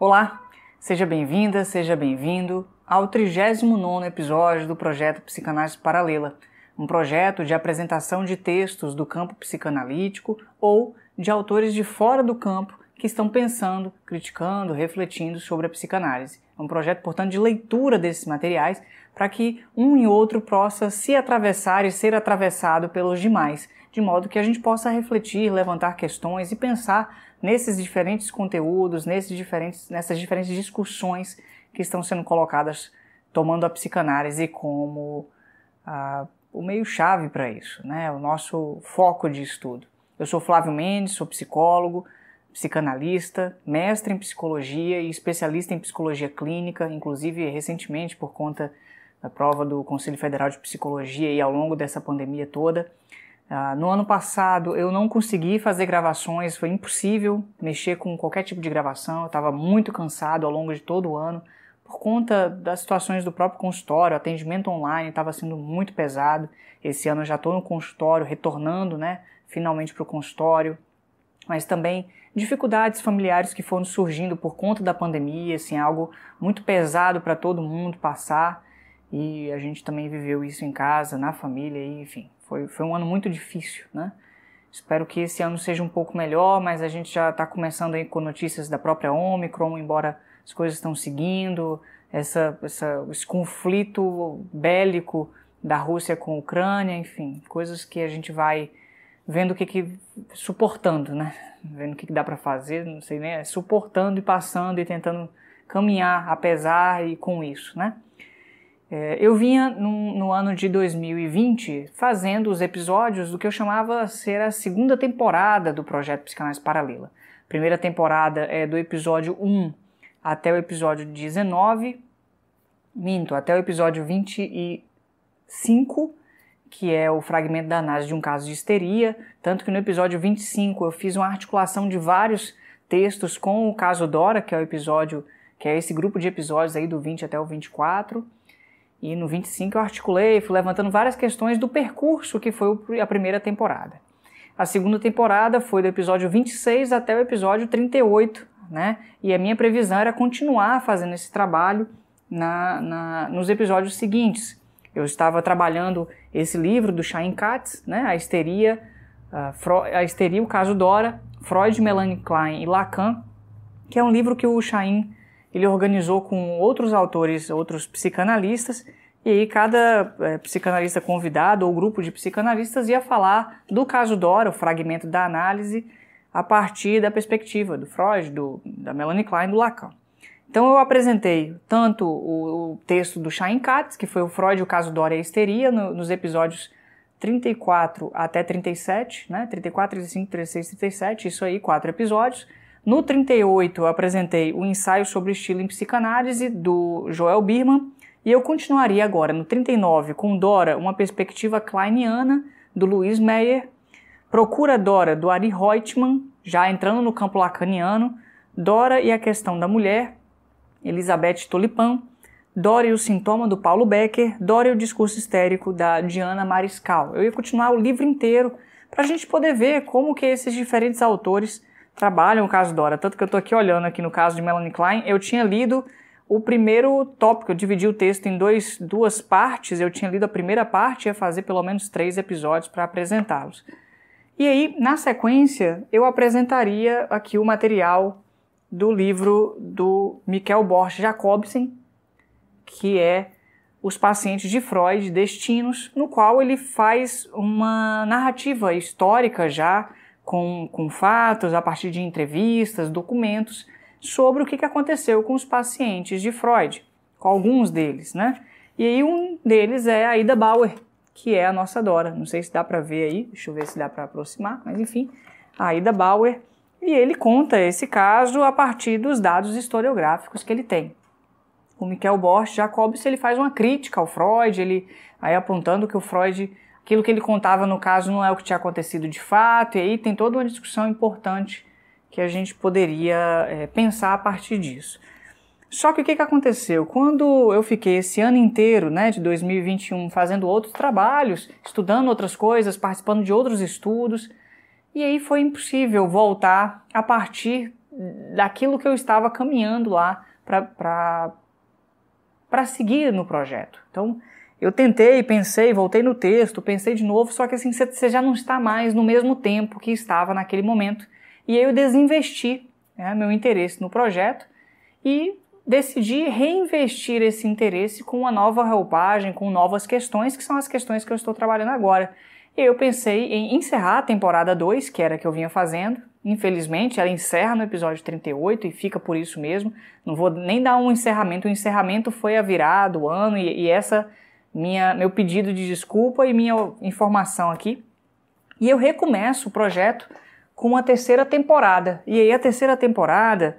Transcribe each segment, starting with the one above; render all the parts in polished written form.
Olá, seja bem-vinda, seja bem-vindo ao 39º episódio do projeto Psicanálise Paralela, um projeto de apresentação de textos do campo psicanalítico ou de autores de fora do campo que estão pensando, criticando, refletindo sobre a psicanálise. É um projeto, portanto, de leitura desses materiais para que um e outro possa se atravessar e ser atravessado pelos demais, de modo que a gente possa refletir, levantar questões e pensar nesses diferentes conteúdos, nessas diferentes discussões que estão sendo colocadas, tomando a psicanálise como o meio-chave para isso, né? O nosso foco de estudo. Eu sou Flávio Mendes, sou psicólogo, psicanalista, mestre em psicologia e especialista em psicologia clínica, inclusive recentemente por conta da prova do Conselho Federal de Psicologia e ao longo dessa pandemia toda. No ano passado eu não consegui fazer gravações, foi impossível mexer com qualquer tipo de gravação, eu estava muito cansado ao longo de todo o ano, por conta das situações do próprio consultório, o atendimento online estava sendo muito pesado. Esse ano eu já estou no consultório, retornando, finalmente para o consultório, mas também dificuldades familiares que foram surgindo por conta da pandemia, algo muito pesado para todo mundo passar, e a gente também viveu isso em casa, na família, e enfim, foi um ano muito difícil, Espero que esse ano seja um pouco melhor, mas a gente já está começando aí com notícias da própria Omicron, embora as coisas estão seguindo, esse conflito bélico da Rússia com a Ucrânia, enfim, coisas que a gente vai vendo o que suportando, vendo o que dá para fazer, não sei, suportando e passando e tentando caminhar apesar e com isso, Eu vinha no ano de 2020 fazendo os episódios do que eu chamava ser a segunda temporada do projeto Psicanálise Paralela. A primeira temporada é do episódio 1 até o episódio 19, até o episódio 25, que é o fragmento da análise de um caso de histeria, tanto que no episódio 25 eu fiz uma articulação de vários textos com o caso Dora, que é o episódio, que é esse grupo de episódios aí do 20 até o 24, e no 25 eu articulei, fui levantando várias questões do percurso que foi a primeira temporada. A segunda temporada foi do episódio 26 até o episódio 38, E a minha previsão era continuar fazendo esse trabalho nos episódios seguintes. Eu estava trabalhando esse livro do Chaim Katz, A Histeria, o caso Dora, Freud, Melanie Klein e Lacan, que é um livro que o Chaim ele organizou com outros autores, outros psicanalistas, e aí cada psicanalista convidado ou grupo de psicanalistas ia falar do caso Dora, o fragmento da análise, a partir da perspectiva do Freud, da Melanie Klein e do Lacan. Então eu apresentei tanto o texto do Chaim Katz, que foi o Freud, o caso Dora e a histeria, nos episódios 34 até 37, 34, 35, 36, 37, isso aí, 4 episódios. No 38 eu apresentei o ensaio sobre estilo em psicanálise do Joel Birman, e eu continuaria agora no 39 com Dora, uma perspectiva kleiniana, do Louis Meyer, Procura Dora, do Ari Reutemann, já entrando no campo lacaniano, Dora e a questão da mulher, Elizabeth Tolipan, Dora e o sintoma, do Paulo Becker, Dora e o discurso histérico, da Diana Mariscal. Eu ia continuar o livro inteiro para a gente poder ver como que esses diferentes autores trabalham o caso Dora. Tanto que eu estou aqui olhando aqui no caso de Melanie Klein, eu tinha lido o primeiro tópico, eu dividi o texto em duas partes, eu tinha lido a primeira parte e ia fazer pelo menos 3 episódios para apresentá-los. E aí, na sequência, eu apresentaria aqui o material do livro do Michael Borch Jacobsen, que é Os Pacientes de Freud, Destinos, no qual ele faz uma narrativa histórica já, com fatos, a partir de entrevistas, documentos, sobre o que aconteceu com os pacientes de Freud, com alguns deles, E aí um deles é a Ida Bauer, que é a nossa Dora. Não sei se dá para ver aí, deixa eu ver se dá para aproximar, mas enfim, a Ida Bauer, e ele conta esse caso a partir dos dados historiográficos que ele tem. O Michael Borch Jacobsen, ele faz uma crítica ao Freud, ele aí apontando que o Freud, aquilo que ele contava no caso não é o que tinha acontecido de fato, e aí tem toda uma discussão importante que a gente poderia pensar a partir disso. Só que o que aconteceu? Quando eu fiquei esse ano inteiro, de 2021, fazendo outros trabalhos, estudando outras coisas, participando de outros estudos, e aí foi impossível voltar a partir daquilo que eu estava caminhando lá para seguir no projeto. Então, eu tentei, pensei, voltei no texto, pensei de novo, só que assim, você já não está mais no mesmo tempo que estava naquele momento. E aí eu desinvesti, né, meu interesse no projeto e decidi reinvestir esse interesse com uma nova roupagem, com novas questões, que são as questões que eu estou trabalhando agora. E eu pensei em encerrar a temporada 2, que era a que eu vinha fazendo. Infelizmente, ela encerra no episódio 38 e fica por isso mesmo. Não vou nem dar um encerramento. O encerramento foi a virada do ano e essa meu pedido de desculpa e minha informação aqui. E eu recomeço o projeto com a terceira temporada. E aí a terceira temporada,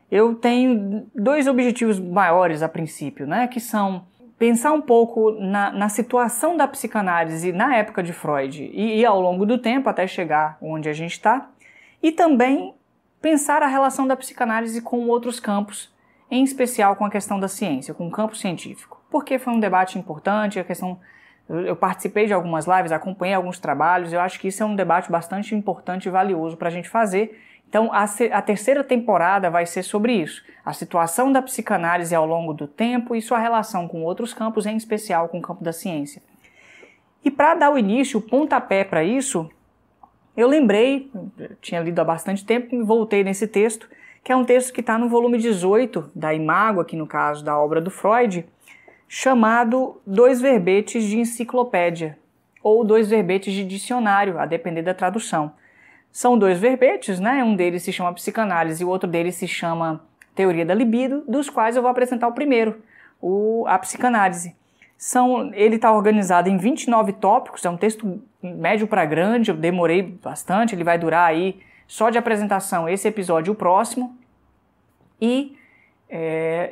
eu tenho 2 objetivos maiores a princípio, né? Que são pensar um pouco na situação da psicanálise na época de Freud e ao longo do tempo até chegar onde a gente está. E também pensar a relação da psicanálise com outros campos, em especial com a questão da ciência, com o campo científico. Porque foi um debate importante, eu participei de algumas lives, acompanhei alguns trabalhos, eu acho que isso é um debate bastante importante e valioso para a gente fazer. Então, a terceira temporada vai ser sobre isso, a situação da psicanálise ao longo do tempo e sua relação com outros campos, em especial com o campo da ciência. E para dar o início, o pontapé para isso, eu lembrei, eu tinha lido há bastante tempo e voltei nesse texto, que é um texto que está no volume 18 da Imago, aqui no caso da obra do Freud, chamado 2 verbetes de enciclopédia, ou 2 verbetes de dicionário, a depender da tradução. São 2 verbetes, né? Um deles se chama psicanálise e o outro deles se chama teoria da libido, dos quais eu vou apresentar o primeiro, a psicanálise. Ele está organizado em 29 tópicos, é um texto médio para grande, eu demorei bastante, ele vai durar aí, só de apresentação, esse episódio e o próximo. E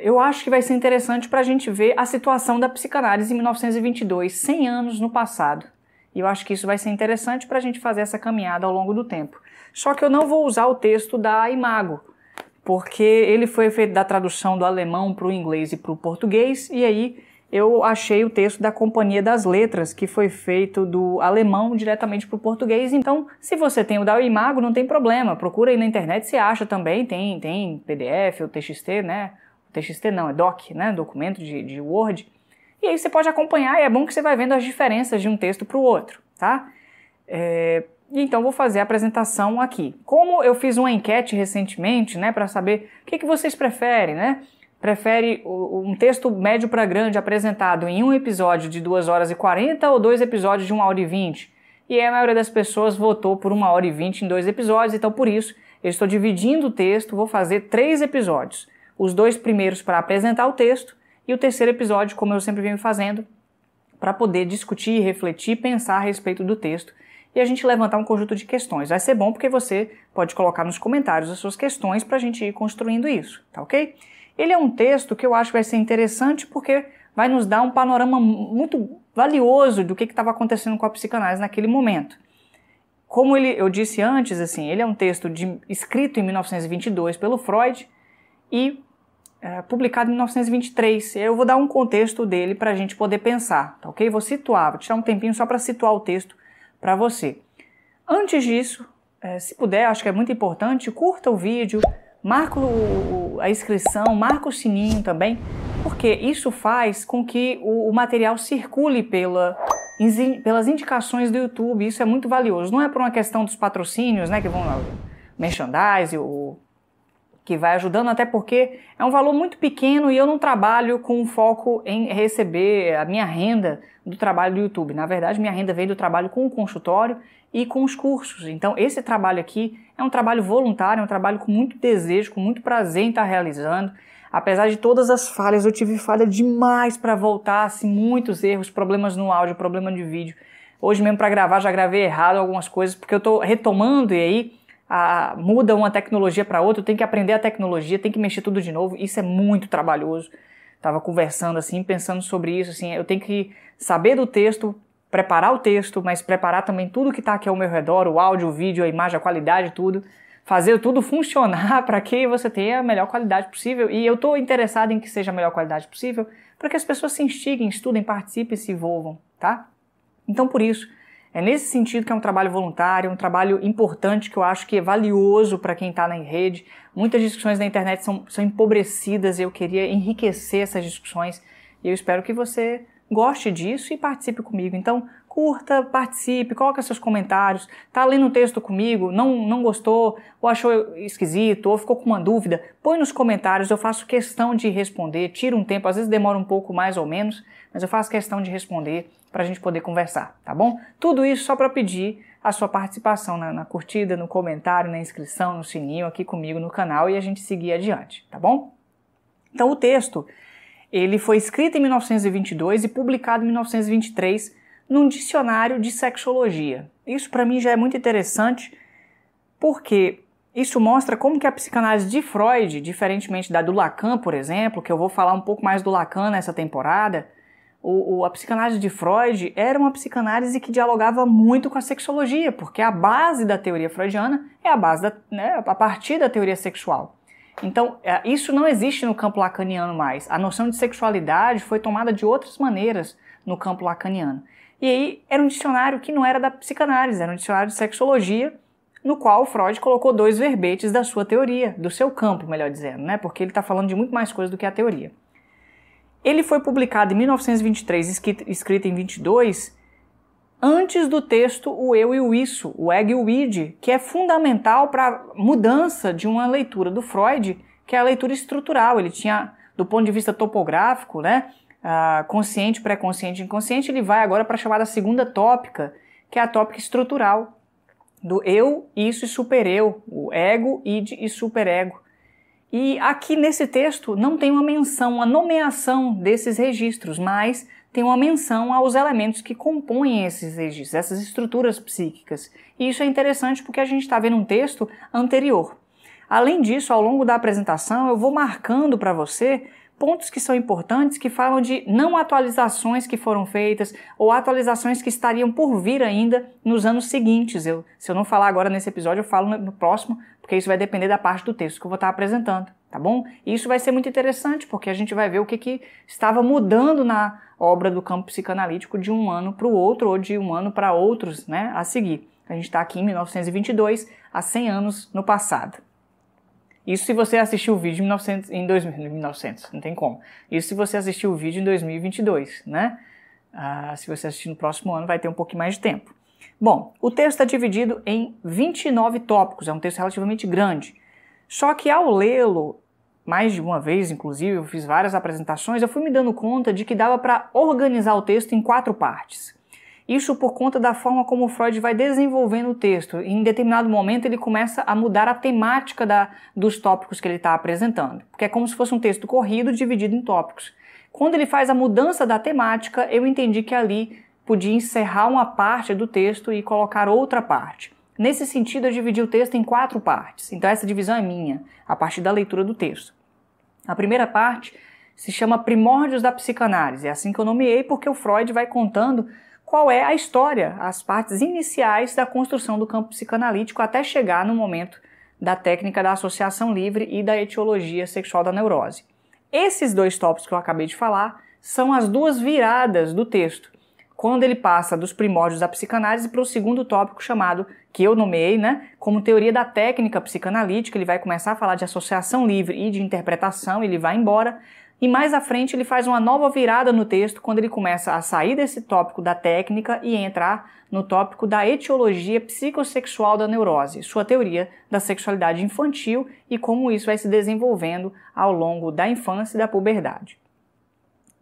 eu acho que vai ser interessante para a gente ver a situação da psicanálise em 1922, 100 anos no passado. E eu acho que isso vai ser interessante para a gente fazer essa caminhada ao longo do tempo. Só que eu não vou usar o texto da Imago, porque ele foi feito da tradução do alemão para o inglês e para o português, e aí eu achei o texto da Companhia das Letras, que foi feito do alemão diretamente para o português. Então, se você tem o da Imago, não tem problema, procura aí na internet, você acha também, tem PDF ou TXT, né? TXT não, é doc, né? Documento de Word. E aí você pode acompanhar e é bom que você vai vendo as diferenças de um texto para o outro, tá? Então vou fazer a apresentação aqui. Como eu fiz uma enquete recentemente, né, para saber o que vocês preferem, né? Prefere um texto médio para grande apresentado em um episódio de 2 horas e 40 ou 2 episódios de 1 hora e 20? E aí a maioria das pessoas votou por 1 hora e 20 em 2 episódios, então por isso eu estou dividindo o texto, vou fazer 3 episódios. Os 2 primeiros para apresentar o texto e o terceiro episódio, como eu sempre venho fazendo, para poder discutir, refletir, pensar a respeito do texto e a gente levantar um conjunto de questões. Vai ser bom porque você pode colocar nos comentários as suas questões para a gente ir construindo isso, tá ok? Ele é um texto que eu acho que vai ser interessante porque vai nos dar um panorama muito valioso do que estava acontecendo com a psicanálise naquele momento. Como eu disse antes, assim, ele é um texto escrito em 1922 pelo Freud e publicado em 1923. Eu vou dar um contexto dele para a gente poder pensar, tá ok? Vou tirar um tempinho só para situar o texto para você. Antes disso, se puder, acho que é muito importante, curta o vídeo, marca a inscrição, marca o sininho também, porque isso faz com que o material circule pelas indicações do YouTube. Isso é muito valioso. Não é por uma questão dos patrocínios, né, que vão lá, merchandise, que vai ajudando, até porque é um valor muito pequeno e eu não trabalho com foco em receber a minha renda do trabalho do YouTube. Na verdade, minha renda vem do trabalho com o consultório e com os cursos. Então, esse trabalho aqui é um trabalho voluntário, é um trabalho com muito desejo, com muito prazer em estar realizando. Apesar de todas as falhas, eu tive falha demais para voltar, assim, muitos erros, problemas no áudio, problema de vídeo. Hoje mesmo para gravar já gravei errado algumas coisas, porque eu estou retomando e aí muda uma tecnologia para outra, eu tenho que aprender a tecnologia, tenho que mexer tudo de novo, isso é muito trabalhoso. Estava conversando assim, pensando sobre isso, assim, eu tenho que saber do texto, preparar o texto, mas preparar também tudo que está aqui ao meu redor, o áudio, o vídeo, a imagem, a qualidade, tudo, fazer tudo funcionar para que você tenha a melhor qualidade possível. E eu estou interessado em que seja a melhor qualidade possível para que as pessoas se instiguem, estudem, participem e se envolvam, tá? Então, por isso, É nesse sentido que é um trabalho voluntário, um trabalho importante que eu acho que é valioso para quem está na rede. Muitas discussões na internet são empobrecidas e eu queria enriquecer essas discussões e eu espero que você goste disso e participe comigo. Então, curta, participe, coloque seus comentários. Tá lendo o texto comigo, não gostou, ou achou esquisito, ou ficou com uma dúvida, põe nos comentários, eu faço questão de responder, tira um tempo, às vezes demora um pouco mais ou menos, mas eu faço questão de responder para a gente poder conversar, tá bom? Tudo isso só para pedir a sua participação na curtida, no comentário, na inscrição, no sininho aqui comigo no canal e a gente seguir adiante, tá bom? Então o texto, ele foi escrito em 1922 e publicado em 1923 num dicionário de sexologia. Isso para mim já é muito interessante porque isso mostra como que a psicanálise de Freud, diferentemente da do Lacan, por exemplo, que eu vou falar um pouco mais do Lacan nessa temporada, a psicanálise de Freud era uma psicanálise que dialogava muito com a sexologia, porque a base da teoria freudiana é a base a partir da teoria sexual. Então, isso não existe no campo lacaniano mais. A noção de sexualidade foi tomada de outras maneiras no campo lacaniano. E aí era um dicionário que não era da psicanálise, era um dicionário de sexologia, no qual Freud colocou 2 verbetes da sua teoria, do seu campo, melhor dizendo, né? Porque ele está falando de muito mais coisa do que a teoria. Ele foi publicado em 1923, escrito em 22, antes do texto O Eu e o Isso, o Ego e o Id, que é fundamental para a mudança de uma leitura do Freud, que é a leitura estrutural. Ele tinha, do ponto de vista topográfico, né? Consciente, pré-consciente e inconsciente, ele vai agora para a chamada segunda tópica, que é a tópica estrutural, do eu, isso e supereu, o ego, id e superego. E aqui nesse texto não tem uma menção, uma nomeação desses registros, mas tem uma menção aos elementos que compõem esses registros, essas estruturas psíquicas. E isso é interessante porque a gente está vendo um texto anterior. Além disso, ao longo da apresentação, eu vou marcando para você pontos que são importantes, que falam de não atualizações que foram feitas ou atualizações que estariam por vir ainda nos anos seguintes. Se eu não falar agora nesse episódio, eu falo no próximo, porque isso vai depender da parte do texto que eu vou estar apresentando, tá bom? E isso vai ser muito interessante, porque a gente vai ver o que estava mudando na obra do campo psicanalítico de um ano para o outro, ou de um ano para outros, né, a seguir. A gente está aqui em 1922, há 100 anos no passado. Isso se você assistiu o vídeo em 1900, não tem como. Isso se você assistiu o vídeo em 2022, né? Se você assistir no próximo ano, vai ter um pouquinho mais de tempo. Bom, o texto está dividido em 29 tópicos, é um texto relativamente grande. Só que ao lê-lo, mais de uma vez, inclusive, eu fiz várias apresentações, eu fui me dando conta de que dava para organizar o texto em 4 partes. Isso por conta da forma como Freud vai desenvolvendo o texto. Em determinado momento ele começa a mudar a temática dos tópicos que ele está apresentando, porque é como se fosse um texto corrido dividido em tópicos. Quando ele faz a mudança da temática, eu entendi que ali podia encerrar uma parte do texto e colocar outra parte. Nesse sentido, eu dividi o texto em 4 partes. Então essa divisão é minha, a partir da leitura do texto. A primeira parte se chama Primórdios da Psicanálise. É assim que eu nomeei, porque o Freud vai contando qual é a história, as partes iniciais da construção do campo psicanalítico até chegar no momento da técnica da associação livre e da etiologia sexual da neurose. Esses 2 tópicos que eu acabei de falar são as 2 viradas do texto, quando ele passa dos primórdios da psicanálise para o segundo tópico chamado, que eu nomeei, né, como teoria da técnica psicanalítica. Ele vai começar a falar de associação livre e de interpretação, ele vai embora. E mais à frente ele faz uma nova virada no texto quando ele começa a sair desse tópico da técnica e entrar no tópico da etiologia psicossexual da neurose, sua teoria da sexualidade infantil e como isso vai se desenvolvendo ao longo da infância e da puberdade.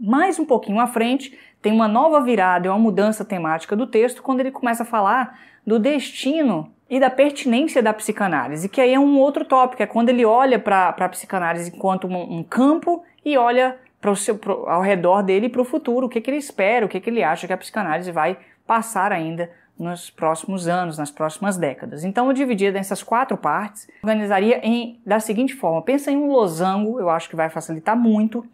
Mais um pouquinho à frente tem uma nova virada e uma mudança temática do texto quando ele começa a falar do destino e da pertinência da psicanálise, que aí é um outro tópico, é quando ele olha para a psicanálise enquanto um campo e olha ao redor dele para o futuro, o que ele espera, o que ele acha que a psicanálise vai passar ainda nos próximos anos, nas próximas décadas. Então eu dividi nessas 4 partes, organizaria da seguinte forma: pensa em um losango, eu acho que vai facilitar muito,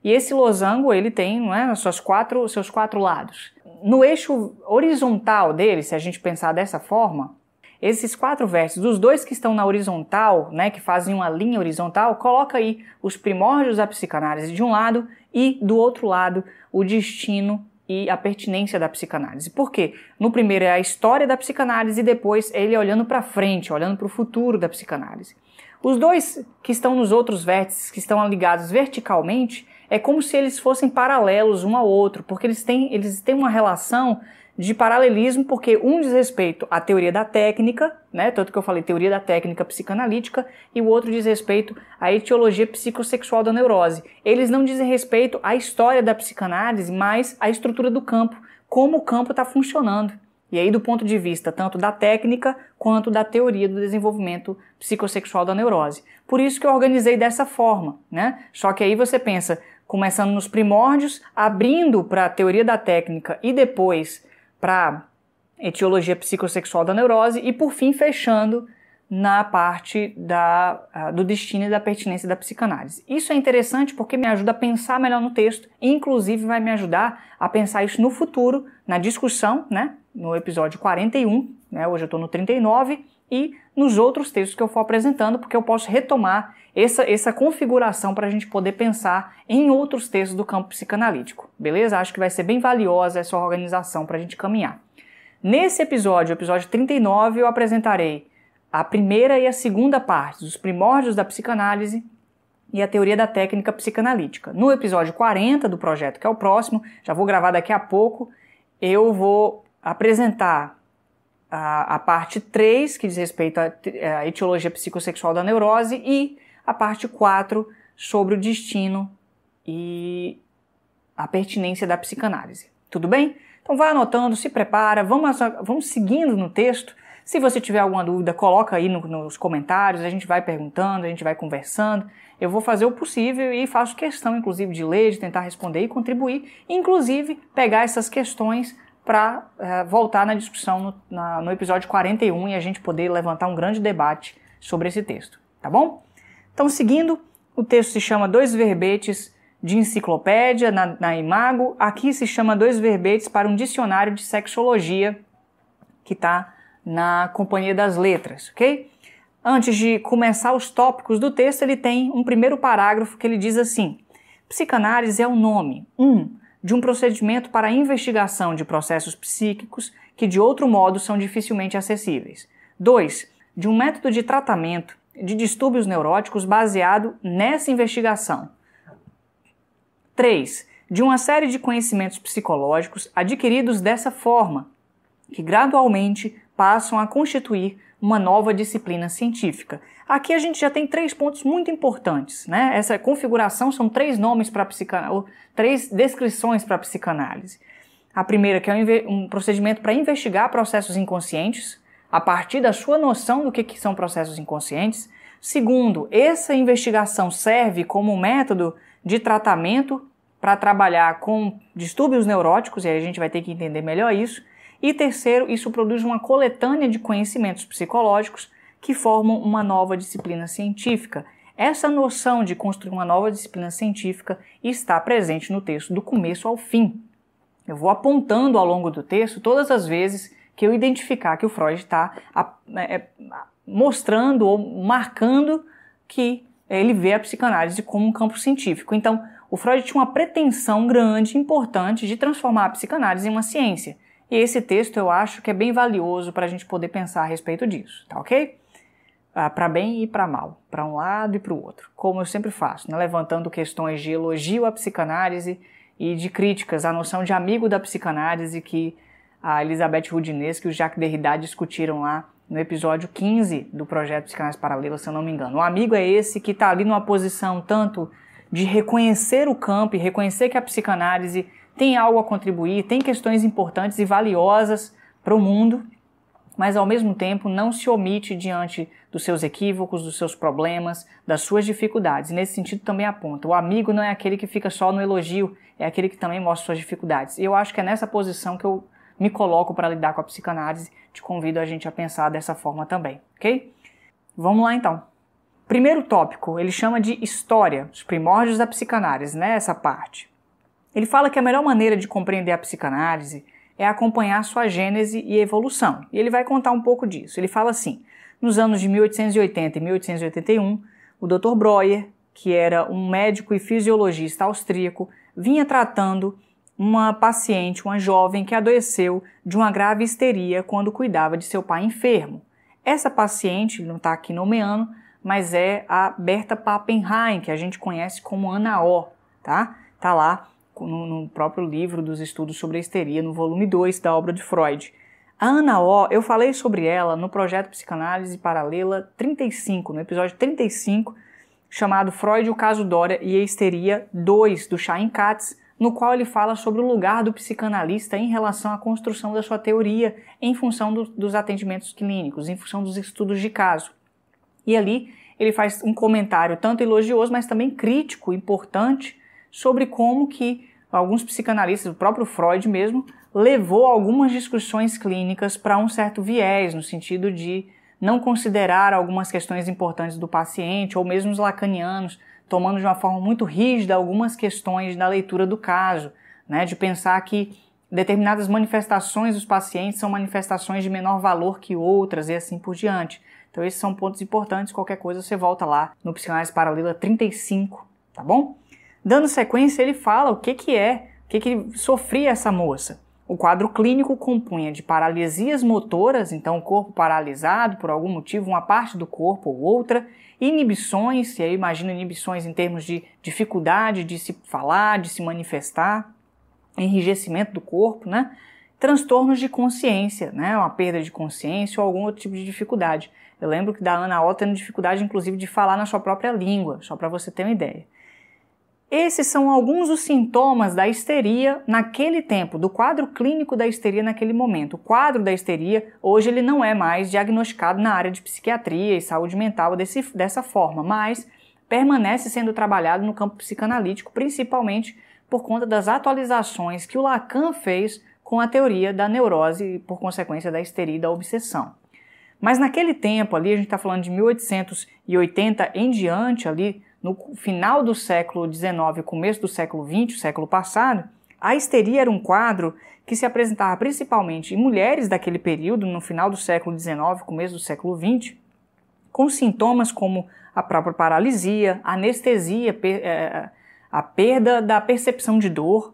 e esse losango ele tem, não é, seus quatro lados. No eixo horizontal dele, se a gente pensar dessa forma, esses 4 vértices, dos 2 que estão na horizontal, né, que fazem uma linha horizontal, coloca aí os primórdios da psicanálise de um lado e do outro lado o destino e a pertinência da psicanálise. Por quê? No primeiro é a história da psicanálise e depois ele olhando para frente, olhando para o futuro da psicanálise. Os dois que estão nos outros vértices, que estão ligados verticalmente, é como se eles fossem paralelos um ao outro, porque eles têm uma relação de paralelismo, porque um diz respeito à teoria da técnica, né? Tanto que eu falei teoria da técnica psicanalítica, e o outro diz respeito à etiologia psicossexual da neurose. Eles não dizem respeito à história da psicanálise, mas à estrutura do campo, como o campo está funcionando. E aí do ponto de vista tanto da técnica quanto da teoria do desenvolvimento psicossexual da neurose. Por isso que eu organizei dessa forma, né? Só que aí você pensa, começando nos primórdios, abrindo para a teoria da técnica e depois para etiologia psicossexual da neurose e por fim fechando na parte do destino e da pertinência da psicanálise. Isso é interessante porque me ajuda a pensar melhor no texto e inclusive vai me ajudar a pensar isso no futuro, na discussão, né? No episódio 41, né? Hoje eu estou no 39, e nos outros textos que eu for apresentando, porque eu posso retomar essa configuração para a gente poder pensar em outros textos do campo psicanalítico, beleza? Acho que vai ser bem valiosa essa organização para a gente caminhar. Nesse episódio, o episódio 39, eu apresentarei a primeira e a segunda parte, os primórdios da psicanálise e a teoria da técnica psicanalítica. No episódio 40 do projeto, que é o próximo, já vou gravar daqui a pouco, eu vou apresentar a parte 3, que diz respeito à etiologia psicossexual da neurose, e a parte 4 sobre o destino e a pertinência da psicanálise. Tudo bem? Então vai anotando, se prepara, vamos seguindo no texto. Se você tiver alguma dúvida, coloca aí nos comentários, a gente vai perguntando, a gente vai conversando. Eu vou fazer o possível e faço questão, inclusive, de ler, de tentar responder e contribuir, inclusive pegar essas questões para voltar na discussão no episódio 41 e a gente poder levantar um grande debate sobre esse texto, tá bom? Então, seguindo, o texto se chama Dois Verbetes de Enciclopédia, na Imago. Aqui se chama Dois Verbetes para um Dicionário de Sexologia, que está na Companhia das Letras, ok? Antes de começar os tópicos do texto, ele tem um primeiro parágrafo que ele diz assim: psicanálise é o nome, de um procedimento para a investigação de processos psíquicos que de outro modo são dificilmente acessíveis. 2. De um método de tratamento de distúrbios neuróticos baseado nessa investigação. 3. De uma série de conhecimentos psicológicos adquiridos dessa forma, que gradualmente passam a constituir uma nova disciplina científica. Aqui a gente já tem 3 pontos muito importantes, né? Essa configuração são 3 nomes para psicanálise, 3 descrições para a psicanálise. A primeira, que é um procedimento para investigar processos inconscientes, a partir da sua noção do que são processos inconscientes. Segundo, essa investigação serve como método de tratamento para trabalhar com distúrbios neuróticos, e aí a gente vai ter que entender melhor isso. E terceiro, isso produz uma coletânea de conhecimentos psicológicos que formam uma nova disciplina científica. Essa noção de construir uma nova disciplina científica está presente no texto do começo ao fim. Eu vou apontando ao longo do texto todas as vezes que eu identificar que o Freud está mostrando ou marcando que ele vê a psicanálise como um campo científico. Então, o Freud tinha uma pretensão grande, importante, de transformar a psicanálise em uma ciência. E esse texto eu acho que é bem valioso para a gente poder pensar a respeito disso, tá ok? Para bem e para mal, para um lado e para o outro, como eu sempre faço, né? Levantando questões de elogio à psicanálise e de críticas à noção de amigo da psicanálise que a Elisabeth Rudinesc e o Jacques Derrida discutiram lá no episódio 15 do projeto Psicanálise Paralela, se eu não me engano. O amigo é esse que está ali numa posição tanto de reconhecer o campo e reconhecer que a psicanálise tem algo a contribuir, tem questões importantes e valiosas para o mundo, mas ao mesmo tempo não se omite diante dos seus equívocos, dos seus problemas, das suas dificuldades. E nesse sentido também aponta, o amigo não é aquele que fica só no elogio, é aquele que também mostra suas dificuldades. E eu acho que é nessa posição que eu me coloco para lidar com a psicanálise, te convido a gente a pensar dessa forma também, ok? Vamos lá então. Primeiro tópico, ele chama de história, os primórdios da psicanálise, né, essa parte. Ele fala que a melhor maneira de compreender a psicanálise é acompanhar sua gênese e evolução. E ele vai contar um pouco disso. Ele fala assim, nos anos de 1880 e 1881, o Dr. Breuer, que era um médico e fisiologista austríaco, vinha tratando uma paciente, uma jovem que adoeceu de uma grave histeria quando cuidava de seu pai enfermo. Essa paciente, não está aqui nomeando, mas é a Berta Pappenheim, que a gente conhece como Ana O, tá? Tá lá no próprio livro dos estudos sobre a histeria, no volume 2 da obra de Freud. A Ana O, eu falei sobre ela no projeto Psicanálise Paralela 35, no episódio 35, chamado Freud, o caso Dória e a histeria 2, do Chaim Katz, no qual ele fala sobre o lugar do psicanalista em relação à construção da sua teoria em função dos atendimentos clínicos, em função dos estudos de caso. E ali ele faz um comentário tanto elogioso, mas também crítico, importante, sobre como que alguns psicanalistas, o próprio Freud mesmo, levou algumas discussões clínicas para um certo viés, no sentido de não considerar algumas questões importantes do paciente, ou mesmo os lacanianos, tomando de uma forma muito rígida algumas questões da leitura do caso, né, de pensar que determinadas manifestações dos pacientes são manifestações de menor valor que outras e assim por diante. Então esses são pontos importantes, qualquer coisa você volta lá no Psicanálise Paralela 35, tá bom? Dando sequência, ele fala o que sofria essa moça. O quadro clínico compunha de paralisias motoras, então o corpo paralisado por algum motivo, uma parte do corpo ou outra, inibições, e aí imagina inibições em termos de dificuldade de se falar, de se manifestar, enrijecimento do corpo, né? Transtornos de consciência, né? Uma perda de consciência ou algum outro tipo de dificuldade. Eu lembro que da Ana O tendo dificuldade, inclusive, de falar na sua própria língua, só para você ter uma ideia. Esses são alguns dos sintomas da histeria naquele tempo, do quadro clínico da histeria naquele momento. O quadro da histeria, hoje, ele não é mais diagnosticado na área de psiquiatria e saúde mental dessa forma, mas permanece sendo trabalhado no campo psicanalítico, principalmente por conta das atualizações que o Lacan fez com a teoria da neurose e, por consequência, da histeria e da obsessão. Mas naquele tempo ali, a gente está falando de 1880 em diante, ali no final do século XIX, começo do século XX, o século passado, a histeria era um quadro que se apresentava principalmente em mulheres daquele período, no final do século XIX, começo do século XX, com sintomas como a própria paralisia, anestesia, a perda da percepção de dor,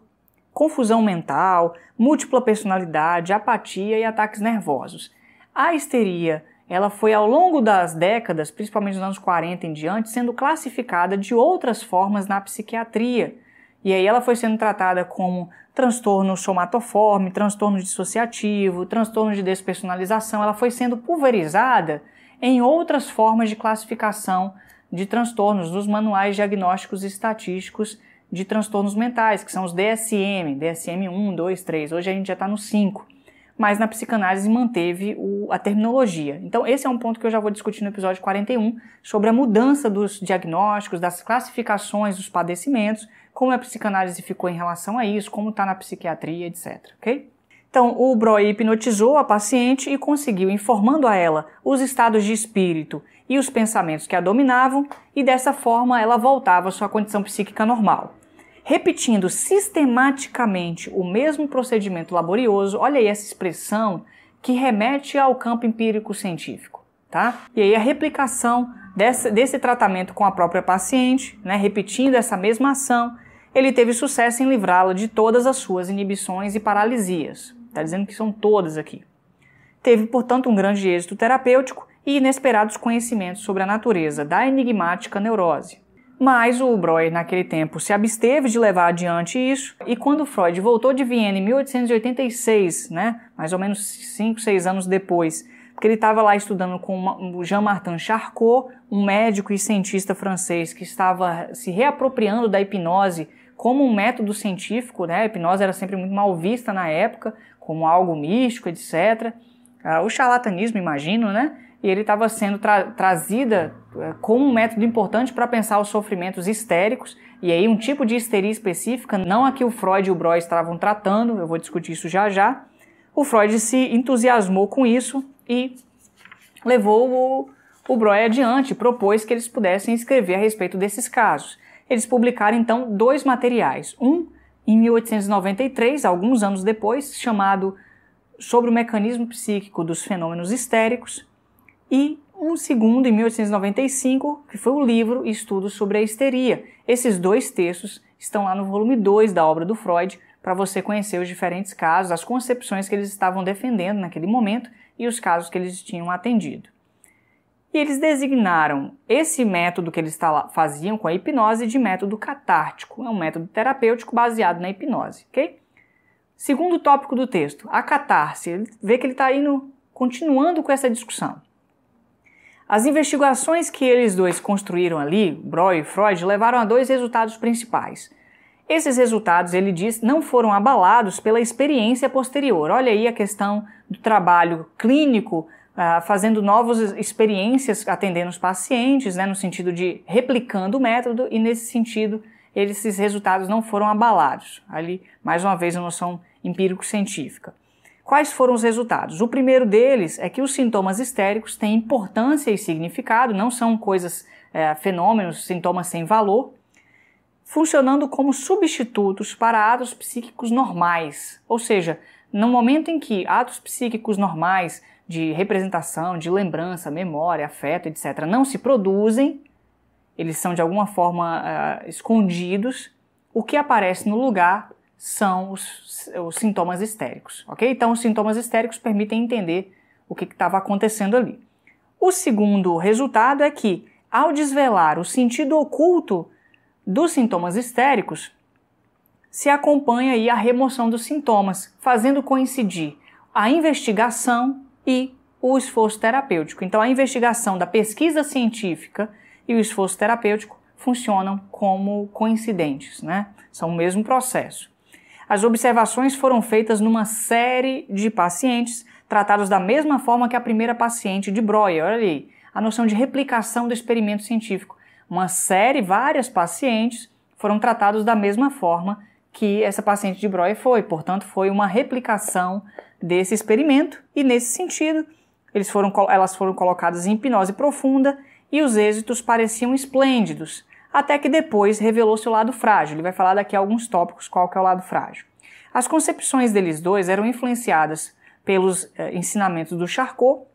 confusão mental, múltipla personalidade, apatia e ataques nervosos. A histeria, ela foi ao longo das décadas, principalmente nos anos 40 em diante, sendo classificada de outras formas na psiquiatria. E aí ela foi sendo tratada como transtorno somatoforme, transtorno dissociativo, transtorno de despersonalização. Ela foi sendo pulverizada em outras formas de classificação de transtornos nos manuais diagnósticos e estatísticos de transtornos mentais, que são os DSM, DSM 1, 2, 3. Hoje a gente já está no 5. Mas na psicanálise manteve a terminologia. Então esse é um ponto que eu já vou discutir no episódio 41, sobre a mudança dos diagnósticos, das classificações dos padecimentos, como a psicanálise ficou em relação a isso, como está na psiquiatria, etc. Okay? Então o Breuer hipnotizou a paciente e conseguiu, informando a ela os estados de espírito e os pensamentos que a dominavam, e dessa forma ela voltava à sua condição psíquica normal. Repetindo sistematicamente o mesmo procedimento laborioso, olha aí essa expressão que remete ao campo empírico-científico, tá? E aí a replicação desse tratamento com a própria paciente, né, repetindo essa mesma ação, ele teve sucesso em livrá-la de todas as suas inibições e paralisias. Está dizendo que são todas aqui. Teve, portanto, um grande êxito terapêutico e inesperados conhecimentos sobre a natureza da enigmática neurose. Mas o Breuer, naquele tempo, se absteve de levar adiante isso, e quando Freud voltou de Viena em 1886, né, mais ou menos 5, 6 anos depois, porque ele estava lá estudando com o Jean-Martin Charcot, um médico e cientista francês que estava se reapropriando da hipnose como um método científico, né, a hipnose era sempre muito mal vista na época, como algo místico, etc. O charlatanismo, imagino, né? E ele estava sendo trazida como um método importante para pensar os sofrimentos histéricos, e aí um tipo de histeria específica, não a que o Freud e o Breuer estavam tratando, eu vou discutir isso já. O Freud se entusiasmou com isso e levou o Breuer adiante, propôs que eles pudessem escrever a respeito desses casos. Eles publicaram então 2 materiais, um em 1893, alguns anos depois, chamado Sobre o Mecanismo Psíquico dos Fenômenos Histéricos, e um segundo em 1895, que foi o livro Estudos sobre a Histeria. Esses 2 textos estão lá no volume 2 da obra do Freud, para você conhecer os diferentes casos, as concepções que eles estavam defendendo naquele momento e os casos que eles tinham atendido. E eles designaram esse método que eles faziam com a hipnose de método catártico. É um método terapêutico baseado na hipnose, ok? Segundo tópico do texto, a catarse. Ele vê que ele está continuando com essa discussão. As investigações que eles dois construíram ali, Breuer e Freud, levaram a 2 resultados principais. Esses resultados, ele diz, não foram abalados pela experiência posterior. Olha aí a questão do trabalho clínico, fazendo novas experiências, atendendo os pacientes, né, no sentido de replicando o método, e nesse sentido, esses resultados não foram abalados. Ali, mais uma vez, a noção empírico-científica. Quais foram os resultados? O primeiro deles é que os sintomas histéricos têm importância e significado, não são coisas, fenômenos, sintomas sem valor, funcionando como substitutos para atos psíquicos normais. Ou seja, no momento em que atos psíquicos normais de representação, de lembrança, memória, afeto, etc., não se produzem, eles são de alguma forma escondidos, o que aparece no lugar são os sintomas histéricos, ok? Então, os sintomas histéricos permitem entender o que estava acontecendo ali. O segundo resultado é que, ao desvelar o sentido oculto dos sintomas histéricos, se acompanha aí a remoção dos sintomas, fazendo coincidir a investigação e o esforço terapêutico. Então, a investigação da pesquisa científica e o esforço terapêutico funcionam como coincidentes, né? São o mesmo processo. As observações foram feitas numa série de pacientes tratados da mesma forma que a primeira paciente de Breuer. Olha aí, a noção de replicação do experimento científico. Várias pacientes foram tratados da mesma forma que essa paciente de Breuer foi. Portanto, foi uma replicação desse experimento e, nesse sentido, elas foram colocadas em hipnose profunda e os êxitos pareciam esplêndidos, até que depois revelou-se o lado frágil. Ele vai falar daqui a alguns tópicos qual que é o lado frágil. As concepções deles dois eram influenciadas pelos ensinamentos do Charcot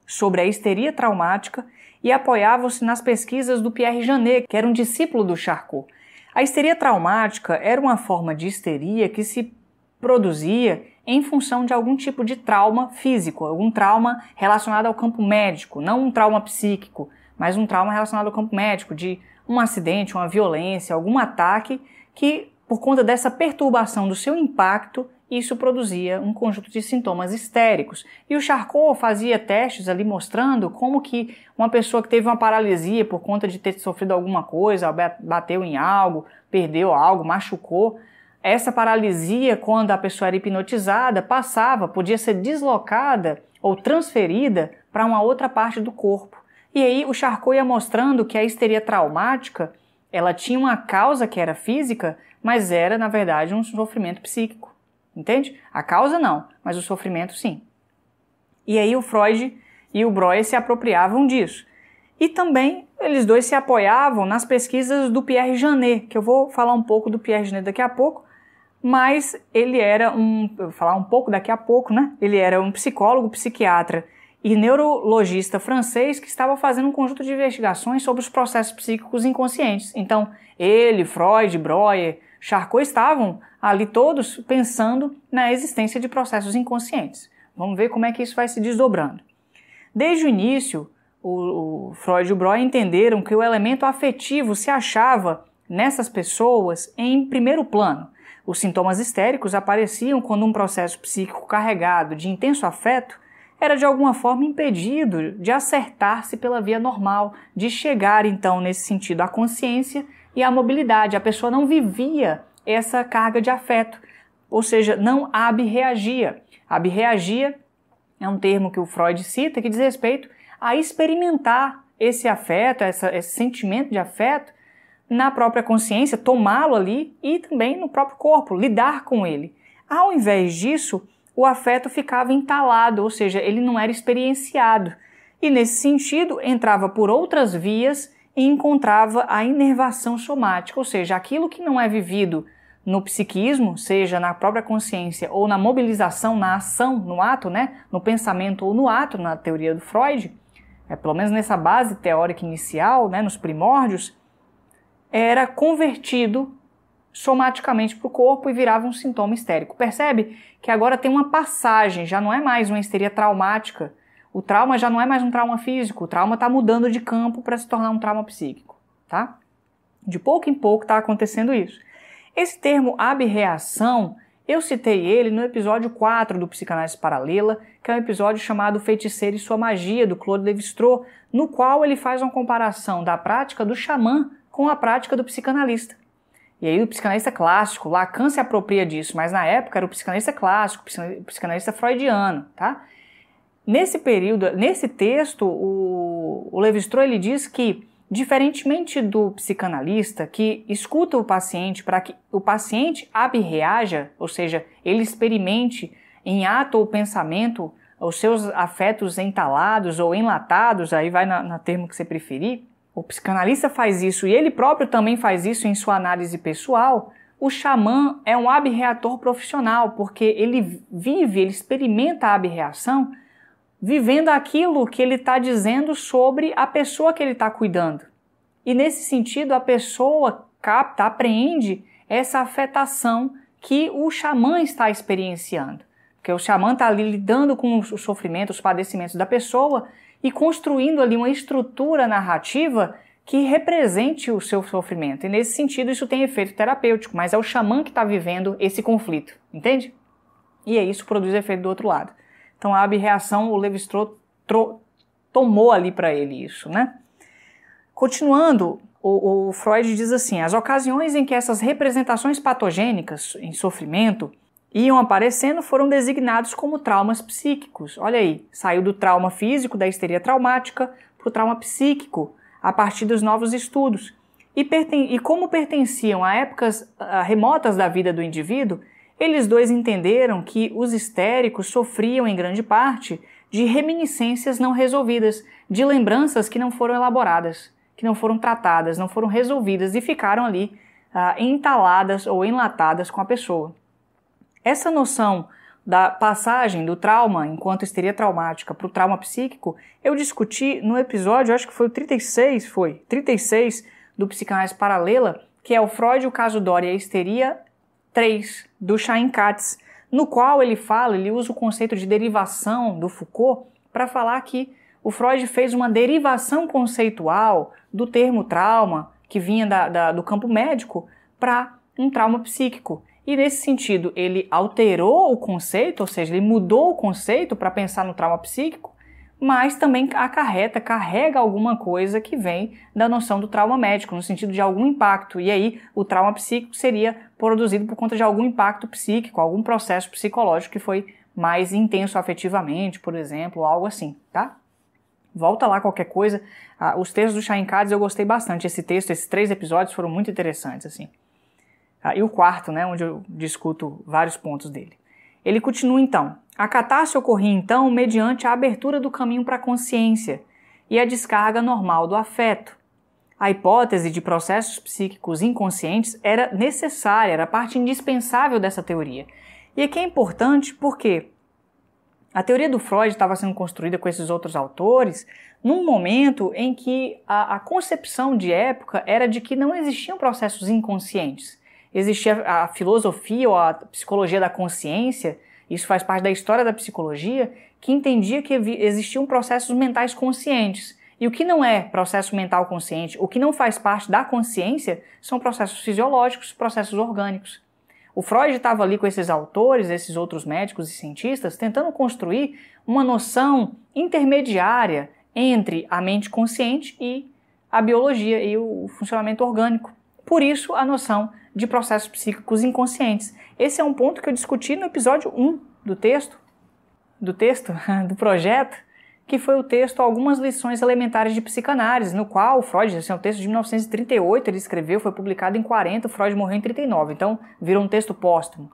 sobre a histeria traumática e apoiavam-se nas pesquisas do Pierre Janet, que era um discípulo do Charcot. A histeria traumática era uma forma de histeria que se produzia em função de algum tipo de trauma físico, algum trauma relacionado ao campo médico, não um trauma psíquico, mas um trauma relacionado ao campo médico, de um acidente, uma violência, algum ataque que, por conta dessa perturbação do seu impacto, isso produzia um conjunto de sintomas histéricos. E o Charcot fazia testes ali mostrando como que uma pessoa que teve uma paralisia por conta de ter sofrido alguma coisa, bateu em algo, perdeu algo, machucou, essa paralisia, quando a pessoa era hipnotizada, podia ser deslocada ou transferida para uma outra parte do corpo. E aí o Charcot ia mostrando que a histeria traumática, ela tinha uma causa que era física, mas era, na verdade, um sofrimento psíquico. Entende? A causa não, mas o sofrimento sim. E aí o Freud e o Breuer se apropriavam disso. E também eles dois se apoiavam nas pesquisas do Pierre Janet, que eu vou falar um pouco do Pierre Janet daqui a pouco, mas ele era Ele era um psicólogo, psiquiatra e neurologista francês que estava fazendo um conjunto de investigações sobre os processos psíquicos inconscientes. Então, ele, Freud, Breuer, Charcot estavam ali todos pensando na existência de processos inconscientes. Vamos ver como é que isso vai se desdobrando. Desde o início, o Freud e o Breuer entenderam que o elemento afetivo se achava nessas pessoas em primeiro plano. Os sintomas histéricos apareciam quando um processo psíquico carregado de intenso afeto era de alguma forma impedido de acertar-se pela via normal, de chegar então nesse sentido à consciência e à mobilidade. A pessoa não vivia essa carga de afeto, ou seja, não abreagia. Abreagia é um termo que o Freud cita que diz respeito a experimentar esse afeto, esse sentimento de afeto na própria consciência, tomá-lo ali e também no próprio corpo, lidar com ele. Ao invés disso, o afeto ficava entalado, ou seja, ele não era experienciado. E nesse sentido, entrava por outras vias e encontrava a inervação somática, ou seja, aquilo que não é vivido no psiquismo, seja na própria consciência ou na mobilização, na ação, no ato, no pensamento ou no ato, na teoria do Freud, pelo menos nessa base teórica inicial, nos primórdios, era convertido somaticamente para o corpo e virava um sintoma histérico. Percebe que agora tem uma passagem, já não é mais uma histeria traumática, o trauma já não é mais um trauma físico, o trauma está mudando de campo para se tornar um trauma psíquico, tá? De pouco em pouco está acontecendo isso. Esse termo ab-reação, eu citei ele no episódio 4 do Psicanálise Paralela, que é um episódio chamado Feiticeiro e Sua Magia, do Claude Lévi-Strauss, no qual ele faz uma comparação da prática do xamã com a prática do psicanalista. E aí o psicanalista clássico, Lacan se apropria disso, mas na época era o psicanalista clássico, o psicanalista freudiano, tá? Nesse período, nesse texto, o Lévi-Strauss ele diz que, diferentemente do psicanalista que escuta o paciente para que o paciente ab-reaja, ou seja, ele experimente em ato ou pensamento os seus afetos entalados ou enlatados, aí vai no termo que você preferir, o psicanalista faz isso e ele próprio também faz isso em sua análise pessoal. O xamã é um ab-reator profissional, porque ele vive, ele experimenta a ab-reação vivendo aquilo que ele está dizendo sobre a pessoa que ele está cuidando. E nesse sentido, a pessoa capta, apreende essa afetação que o xamã está experienciando. Porque o xamã está ali lidando com o sofrimento, os padecimentos da pessoa e construindo ali uma estrutura narrativa que represente o seu sofrimento. E nesse sentido, isso tem efeito terapêutico, mas é o xamã que está vivendo esse conflito, entende? E aí isso produz efeito do outro lado. Então a ab-reação, o Lévi-Strauss tomou ali para ele isso, né? Continuando, o Freud diz assim, as ocasiões em que essas representações patogênicas em sofrimento iam aparecendo foram designados como traumas psíquicos. Olha aí, saiu do trauma físico, da histeria traumática, para o trauma psíquico, a partir dos novos estudos. E como pertenciam a épocas remotas da vida do indivíduo, eles dois entenderam que os histéricos sofriam em grande parte de reminiscências não resolvidas, de lembranças que não foram elaboradas, que não foram tratadas, não foram resolvidas e ficaram ali entaladas ou enlatadas com a pessoa. Essa noção da passagem do trauma enquanto histeria traumática para o trauma psíquico, eu discuti no episódio, acho que foi o 36 do Psicanálise Paralela, que é o Freud, o caso Dora e a histeria 3, do Chaim Katz, no qual ele usa o conceito de derivação do Foucault para falar que o Freud fez uma derivação conceitual do termo trauma, que vinha do campo médico, para um trauma psíquico. E nesse sentido, ele alterou o conceito, ou seja, ele mudou o conceito para pensar no trauma psíquico, mas também carrega alguma coisa que vem da noção do trauma médico, no sentido de algum impacto. E aí, o trauma psíquico seria produzido por conta de algum impacto psíquico, algum processo psicológico que foi mais intenso afetivamente, por exemplo, algo assim, tá? Volta lá qualquer coisa. Os textos do Chaim Katz eu gostei bastante. Esses 3 episódios foram muito interessantes, assim. E o 4, né, onde eu discuto vários pontos dele. Ele continua então. A catarse ocorria então mediante a abertura do caminho para a consciência e a descarga normal do afeto. A hipótese de processos psíquicos inconscientes era necessária, era parte indispensável dessa teoria. E aqui é importante porque a teoria do Freud estava sendo construída com esses outros autores num momento em que a concepção de época era de que não existiam processos inconscientes. Existia a filosofia ou a psicologia da consciência, isso faz parte da história da psicologia, que entendia que existiam processos mentais conscientes. E o que não é processo mental consciente, o que não faz parte da consciência, são processos fisiológicos, processos orgânicos. O Freud estava ali com esses autores, esses outros médicos e cientistas, tentando construir uma noção intermediária entre a mente consciente e a biologia e o funcionamento orgânico. Por isso, a noção de processos psíquicos inconscientes. Esse é um ponto que eu discuti no episódio 1 do projeto, que foi o texto Algumas Lições Elementares de Psicanálise, no qual o Freud, esse é um texto de 1938, ele escreveu, foi publicado em 40, o Freud morreu em 39, então virou um texto póstumo.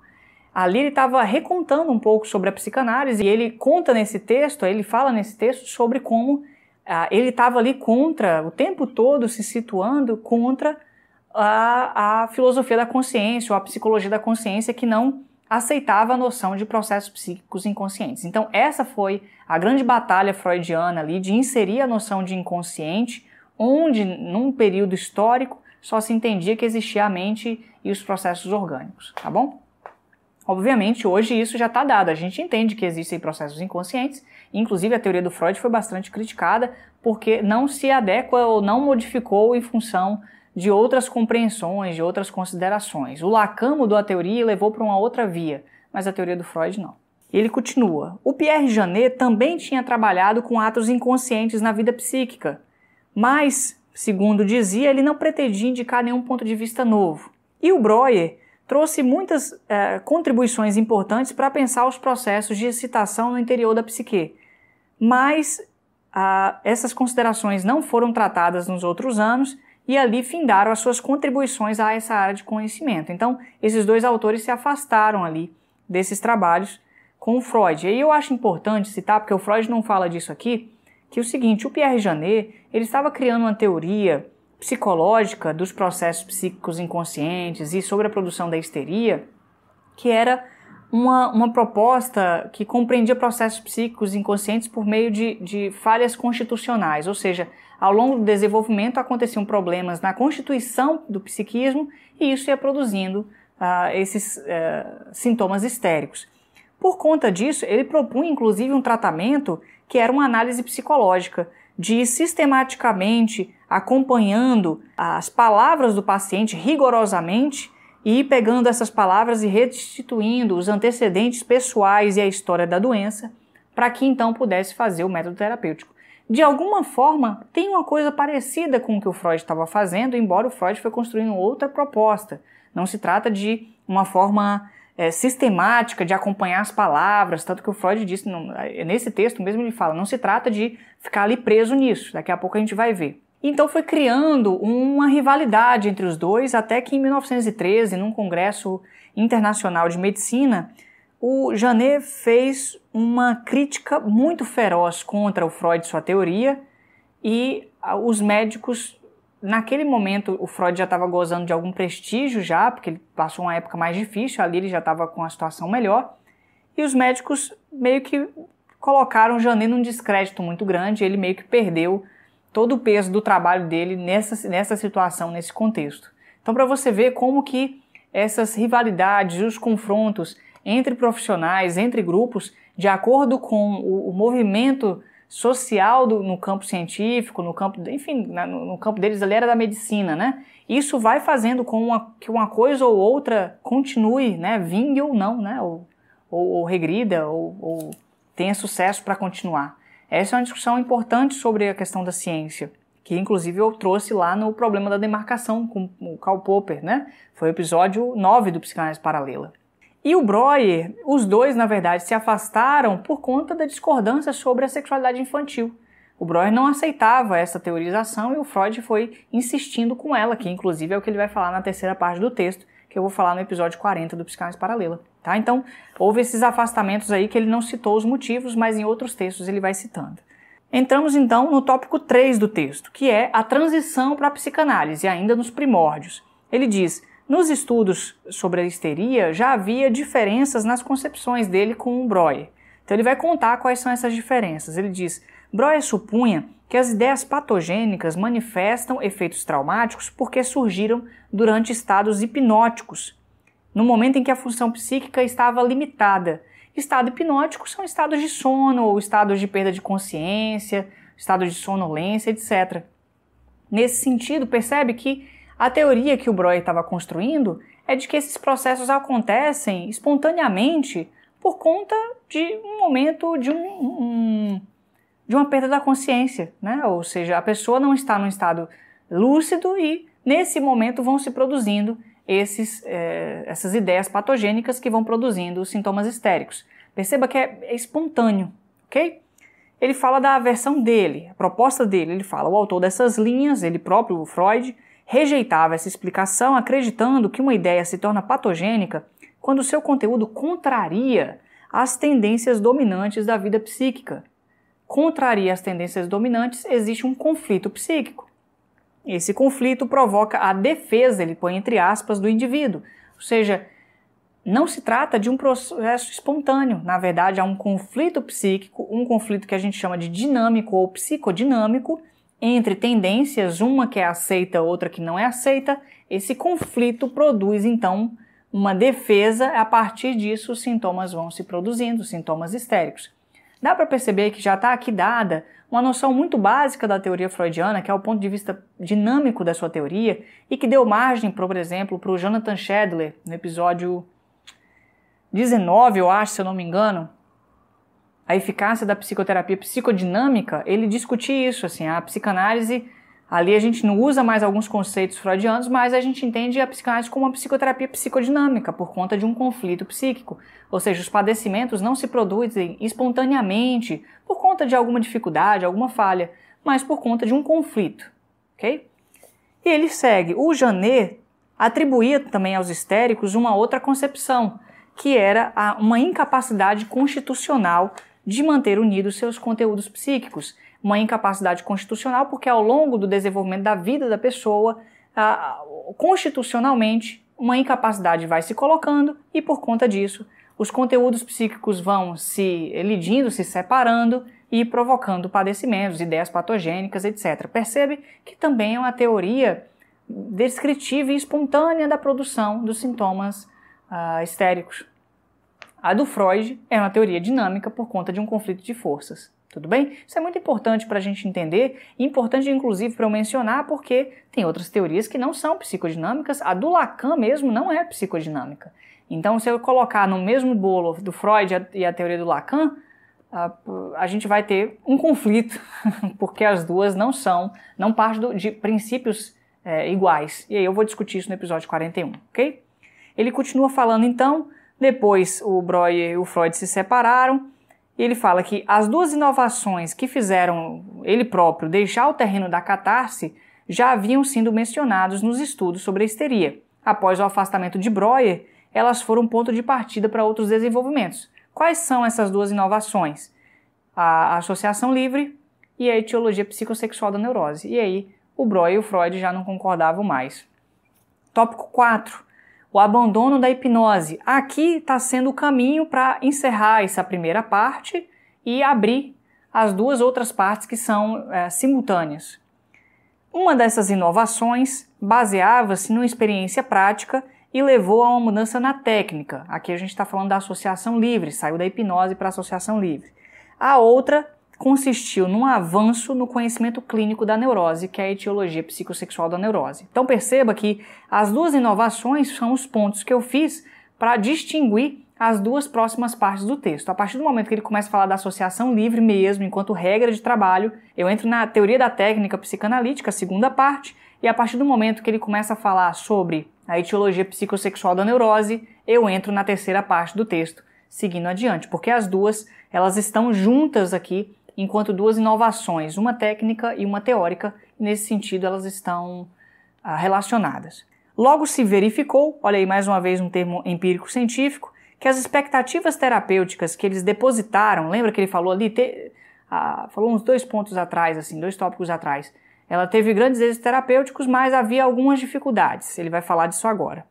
Ali ele estava recontando um pouco sobre a psicanálise e ele conta nesse texto, ele fala nesse texto sobre como ele estava ali o tempo todo se situando contra a filosofia da consciência ou a psicologia da consciência que não aceitava a noção de processos psíquicos inconscientes. Então essa foi a grande batalha freudiana ali de inserir a noção de inconsciente, onde num período histórico só se entendia que existia a mente e os processos orgânicos, tá bom? Obviamente, hoje isso já está dado, a gente entende que existem processos inconscientes, inclusive a teoria do Freud foi bastante criticada porque não se adequa ou não modificou em função de outras compreensões, de outras considerações. O Lacan mudou a teoria e levou para uma outra via, mas a teoria do Freud não. Ele continua. O Pierre Janet também tinha trabalhado com atos inconscientes na vida psíquica, mas, segundo dizia, ele não pretendia indicar nenhum ponto de vista novo. E o Breuer trouxe muitas contribuições importantes para pensar os processos de excitação no interior da psique, mas essas considerações não foram tratadas nos outros anos e ali findaram as suas contribuições a essa área de conhecimento. Então, esses dois autores se afastaram ali desses trabalhos com o Freud. E aí eu acho importante citar, porque o Freud não fala disso aqui, que é o seguinte, o Pierre Janet, ele estava criando uma teoria psicológica dos processos psíquicos inconscientes e sobre a produção da histeria, que era uma proposta que compreendia processos psíquicos inconscientes por meio de falhas constitucionais, ou seja, ao longo do desenvolvimento aconteciam problemas na constituição do psiquismo e isso ia produzindo esses sintomas histéricos. Por conta disso, ele propunha inclusive um tratamento que era uma análise psicológica, de ir sistematicamente acompanhando as palavras do paciente rigorosamente e ir pegando essas palavras e restituindo os antecedentes pessoais e a história da doença para que então pudesse fazer o método terapêutico. De alguma forma, tem uma coisa parecida com o que o Freud estava fazendo, embora o Freud foi construindo outra proposta. Não se trata de uma forma sistemática de acompanhar as palavras, tanto que o Freud disse, nesse texto mesmo ele fala, não se trata de ficar ali preso nisso, daqui a pouco a gente vai ver. Então foi criando uma rivalidade entre os dois, até que em 1913, num congresso internacional de medicina, o Janet fez uma crítica muito feroz contra o Freud e sua teoria, e os médicos, naquele momento o Freud já estava gozando de algum prestígio já, porque ele passou uma época mais difícil, ali ele já estava com a situação melhor, e os médicos meio que colocaram o Janet num descrédito muito grande, ele meio que perdeu todo o peso do trabalho dele nessa situação, nesse contexto. Então, para você ver como que essas rivalidades e os confrontos entre profissionais, entre grupos, de acordo com o movimento social no campo científico, no campo, enfim, no campo deles ali era da medicina, né? Isso vai fazendo que uma coisa ou outra continue, né? Vingue ou não, né? Ou regrida, ou tenha sucesso para continuar. Essa é uma discussão importante sobre a questão da ciência, que inclusive eu trouxe lá no Problema da Demarcação com o Karl Popper, né? Foi o episódio 9 do Psicanálise Paralela. E o Breuer, os dois, na verdade, se afastaram por conta da discordância sobre a sexualidade infantil. O Breuer não aceitava essa teorização e o Freud foi insistindo com ela, que inclusive é o que ele vai falar na terceira parte do texto, que eu vou falar no episódio 40 do Psicanálise Paralela. Tá? Então, houve esses afastamentos aí que ele não citou os motivos, mas em outros textos ele vai citando. Entramos então no tópico 3 do texto, que é a transição para a psicanálise, ainda nos primórdios. Ele diz, nos estudos sobre a histeria já havia diferenças nas concepções dele com o Breuer. Então ele vai contar quais são essas diferenças. Ele diz, Breuer supunha que as ideias patogênicas manifestam efeitos traumáticos porque surgiram durante estados hipnóticos, no momento em que a função psíquica estava limitada. Estado hipnótico são estados de sono, ou estados de perda de consciência, estados de sonolência, etc. Nesse sentido, percebe que a teoria que o Breuer estava construindo é de que esses processos acontecem espontaneamente por conta de um momento de uma perda da consciência, né? Ou seja, a pessoa não está num estado lúcido e nesse momento vão se produzindo essas ideias patogênicas que vão produzindo os sintomas histéricos. Perceba que é espontâneo, ok? Ele fala da versão dele, a proposta dele. Ele fala, o autor dessas linhas, ele próprio, o Freud, rejeitava essa explicação acreditando que uma ideia se torna patogênica quando o seu conteúdo contraria as tendências dominantes da vida psíquica. Contraria as tendências dominantes, existe um conflito psíquico. Esse conflito provoca a defesa, ele põe entre aspas, do indivíduo. Ou seja, não se trata de um processo espontâneo. Na verdade, há um conflito psíquico, um conflito que a gente chama de dinâmico ou psicodinâmico, entre tendências, uma que é aceita, outra que não é aceita, esse conflito produz então uma defesa, a partir disso os sintomas vão se produzindo, os sintomas histéricos. Dá para perceber que já está aqui dada uma noção muito básica da teoria freudiana, que é o ponto de vista dinâmico da sua teoria, e que deu margem, por exemplo, para o Jonathan Shedler, no episódio 19, eu acho, se eu não me engano, a eficácia da psicoterapia psicodinâmica, ele discutia isso, assim, a psicanálise, ali a gente não usa mais alguns conceitos freudianos, mas a gente entende a psicanálise como uma psicoterapia psicodinâmica, por conta de um conflito psíquico. Ou seja, os padecimentos não se produzem espontaneamente por conta de alguma dificuldade, alguma falha, mas por conta de um conflito, ok? E ele segue. O Janet atribuía também aos histéricos uma outra concepção, que era uma incapacidade constitucional de manter unidos seus conteúdos psíquicos. Uma incapacidade constitucional porque ao longo do desenvolvimento da vida da pessoa, constitucionalmente, uma incapacidade vai se colocando e por conta disso, os conteúdos psíquicos vão se elidindo, se separando e provocando padecimentos, ideias patogênicas, etc. Percebe que também é uma teoria descritiva e espontânea da produção dos sintomas histéricos. A do Freud é uma teoria dinâmica por conta de um conflito de forças. Tudo bem? Isso é muito importante para a gente entender, e importante inclusive para eu mencionar, porque tem outras teorias que não são psicodinâmicas. A do Lacan mesmo não é psicodinâmica. Então, se eu colocar no mesmo bolo do Freud e a teoria do Lacan, a gente vai ter um conflito, porque as duas não partem de princípios iguais. E aí eu vou discutir isso no episódio 41, ok? Ele continua falando então, depois o Breuer e o Freud se separaram, e ele fala que as duas inovações que fizeram ele próprio deixar o terreno da catarse já haviam sido mencionados nos estudos sobre a histeria. Após o afastamento de Breuer, elas foram ponto de partida para outros desenvolvimentos. Quais são essas duas inovações? A associação livre e a etiologia psicossexual da neurose. E aí o Breuer e o Freud já não concordavam mais. Tópico 4. O abandono da hipnose. Aqui está sendo o caminho para encerrar essa primeira parte e abrir as duas outras partes que são simultâneas. Uma dessas inovações baseava-se numa experiência prática e levou a uma mudança na técnica. Aqui a gente está falando da associação livre, saiu da hipnose para a associação livre. A outra consistiu num avanço no conhecimento clínico da neurose, que é a etiologia psicossexual da neurose. Então perceba que as duas inovações são os pontos que eu fiz para distinguir as duas próximas partes do texto. A partir do momento que ele começa a falar da associação livre mesmo, enquanto regra de trabalho, eu entro na teoria da técnica psicanalítica, a segunda parte, e a partir do momento que ele começa a falar sobre a etiologia psicossexual da neurose, eu entro na terceira parte do texto, seguindo adiante, porque as duas, elas estão juntas aqui, enquanto duas inovações, uma técnica e uma teórica, e nesse sentido elas estão relacionadas. Logo se verificou, olha aí mais uma vez um termo empírico científico, que as expectativas terapêuticas que eles depositaram, lembra que ele falou ali, falou uns 2 pontos atrás, assim, 2 tópicos atrás, ela teve grandes êxitos terapêuticos, mas havia algumas dificuldades, ele vai falar disso agora.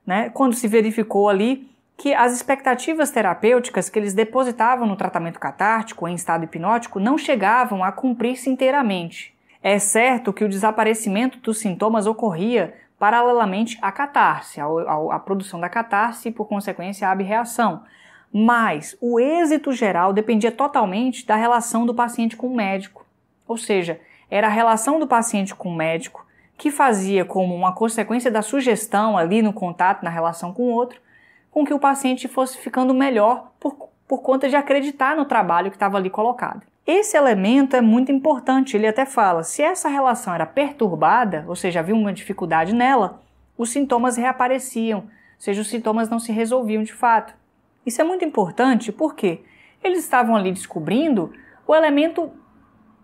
Né? Quando se verificou ali que as expectativas terapêuticas que eles depositavam no tratamento catártico em estado hipnótico não chegavam a cumprir-se inteiramente. É certo que o desaparecimento dos sintomas ocorria paralelamente à catarse, à produção da catarse e, por consequência, à abreação. Mas o êxito geral dependia totalmente da relação do paciente com o médico. Ou seja, era a relação do paciente com o médico que fazia, como uma consequência da sugestão ali no contato, na relação com o outro, com que o paciente fosse ficando melhor por conta de acreditar no trabalho que estava ali colocado. Esse elemento é muito importante, ele até fala, se essa relação era perturbada, ou seja, havia uma dificuldade nela, os sintomas reapareciam, ou seja, os sintomas não se resolviam de fato. Isso é muito importante porque eles estavam ali descobrindo o elemento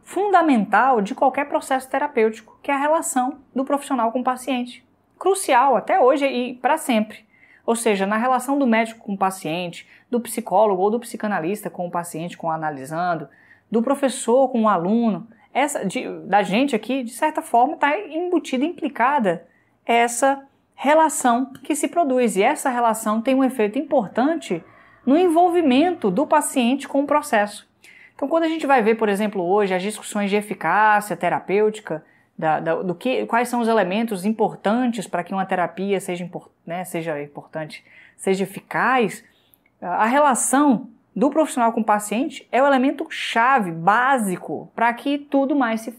fundamental de qualquer processo terapêutico, que é a relação do profissional com o paciente. Crucial até hoje e para sempre. Ou seja, na relação do médico com o paciente, do psicólogo ou do psicanalista com o paciente, com o analisando, do professor com o aluno, da gente aqui, de certa forma, está embutida, implicada essa relação que se produz. E essa relação tem um efeito importante no envolvimento do paciente com o processo. Então, quando a gente vai ver, por exemplo, hoje as discussões de eficácia terapêutica, quais são os elementos importantes para que uma terapia seja importante, seja eficaz, a relação do profissional com o paciente é o elemento chave, básico, para que tudo mais se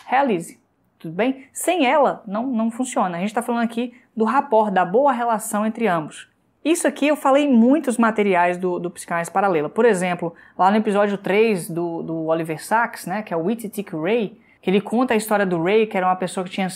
realize. Tudo bem? Sem ela, não funciona. A gente está falando aqui do rapport, da boa relação entre ambos. Isso aqui eu falei em muitos materiais do Psicanálise Paralela. Por exemplo, lá no episódio 3 do Oliver Sacks, né, que é o Whittick Ray, que ele conta a história do Ray, que era uma pessoa que tinha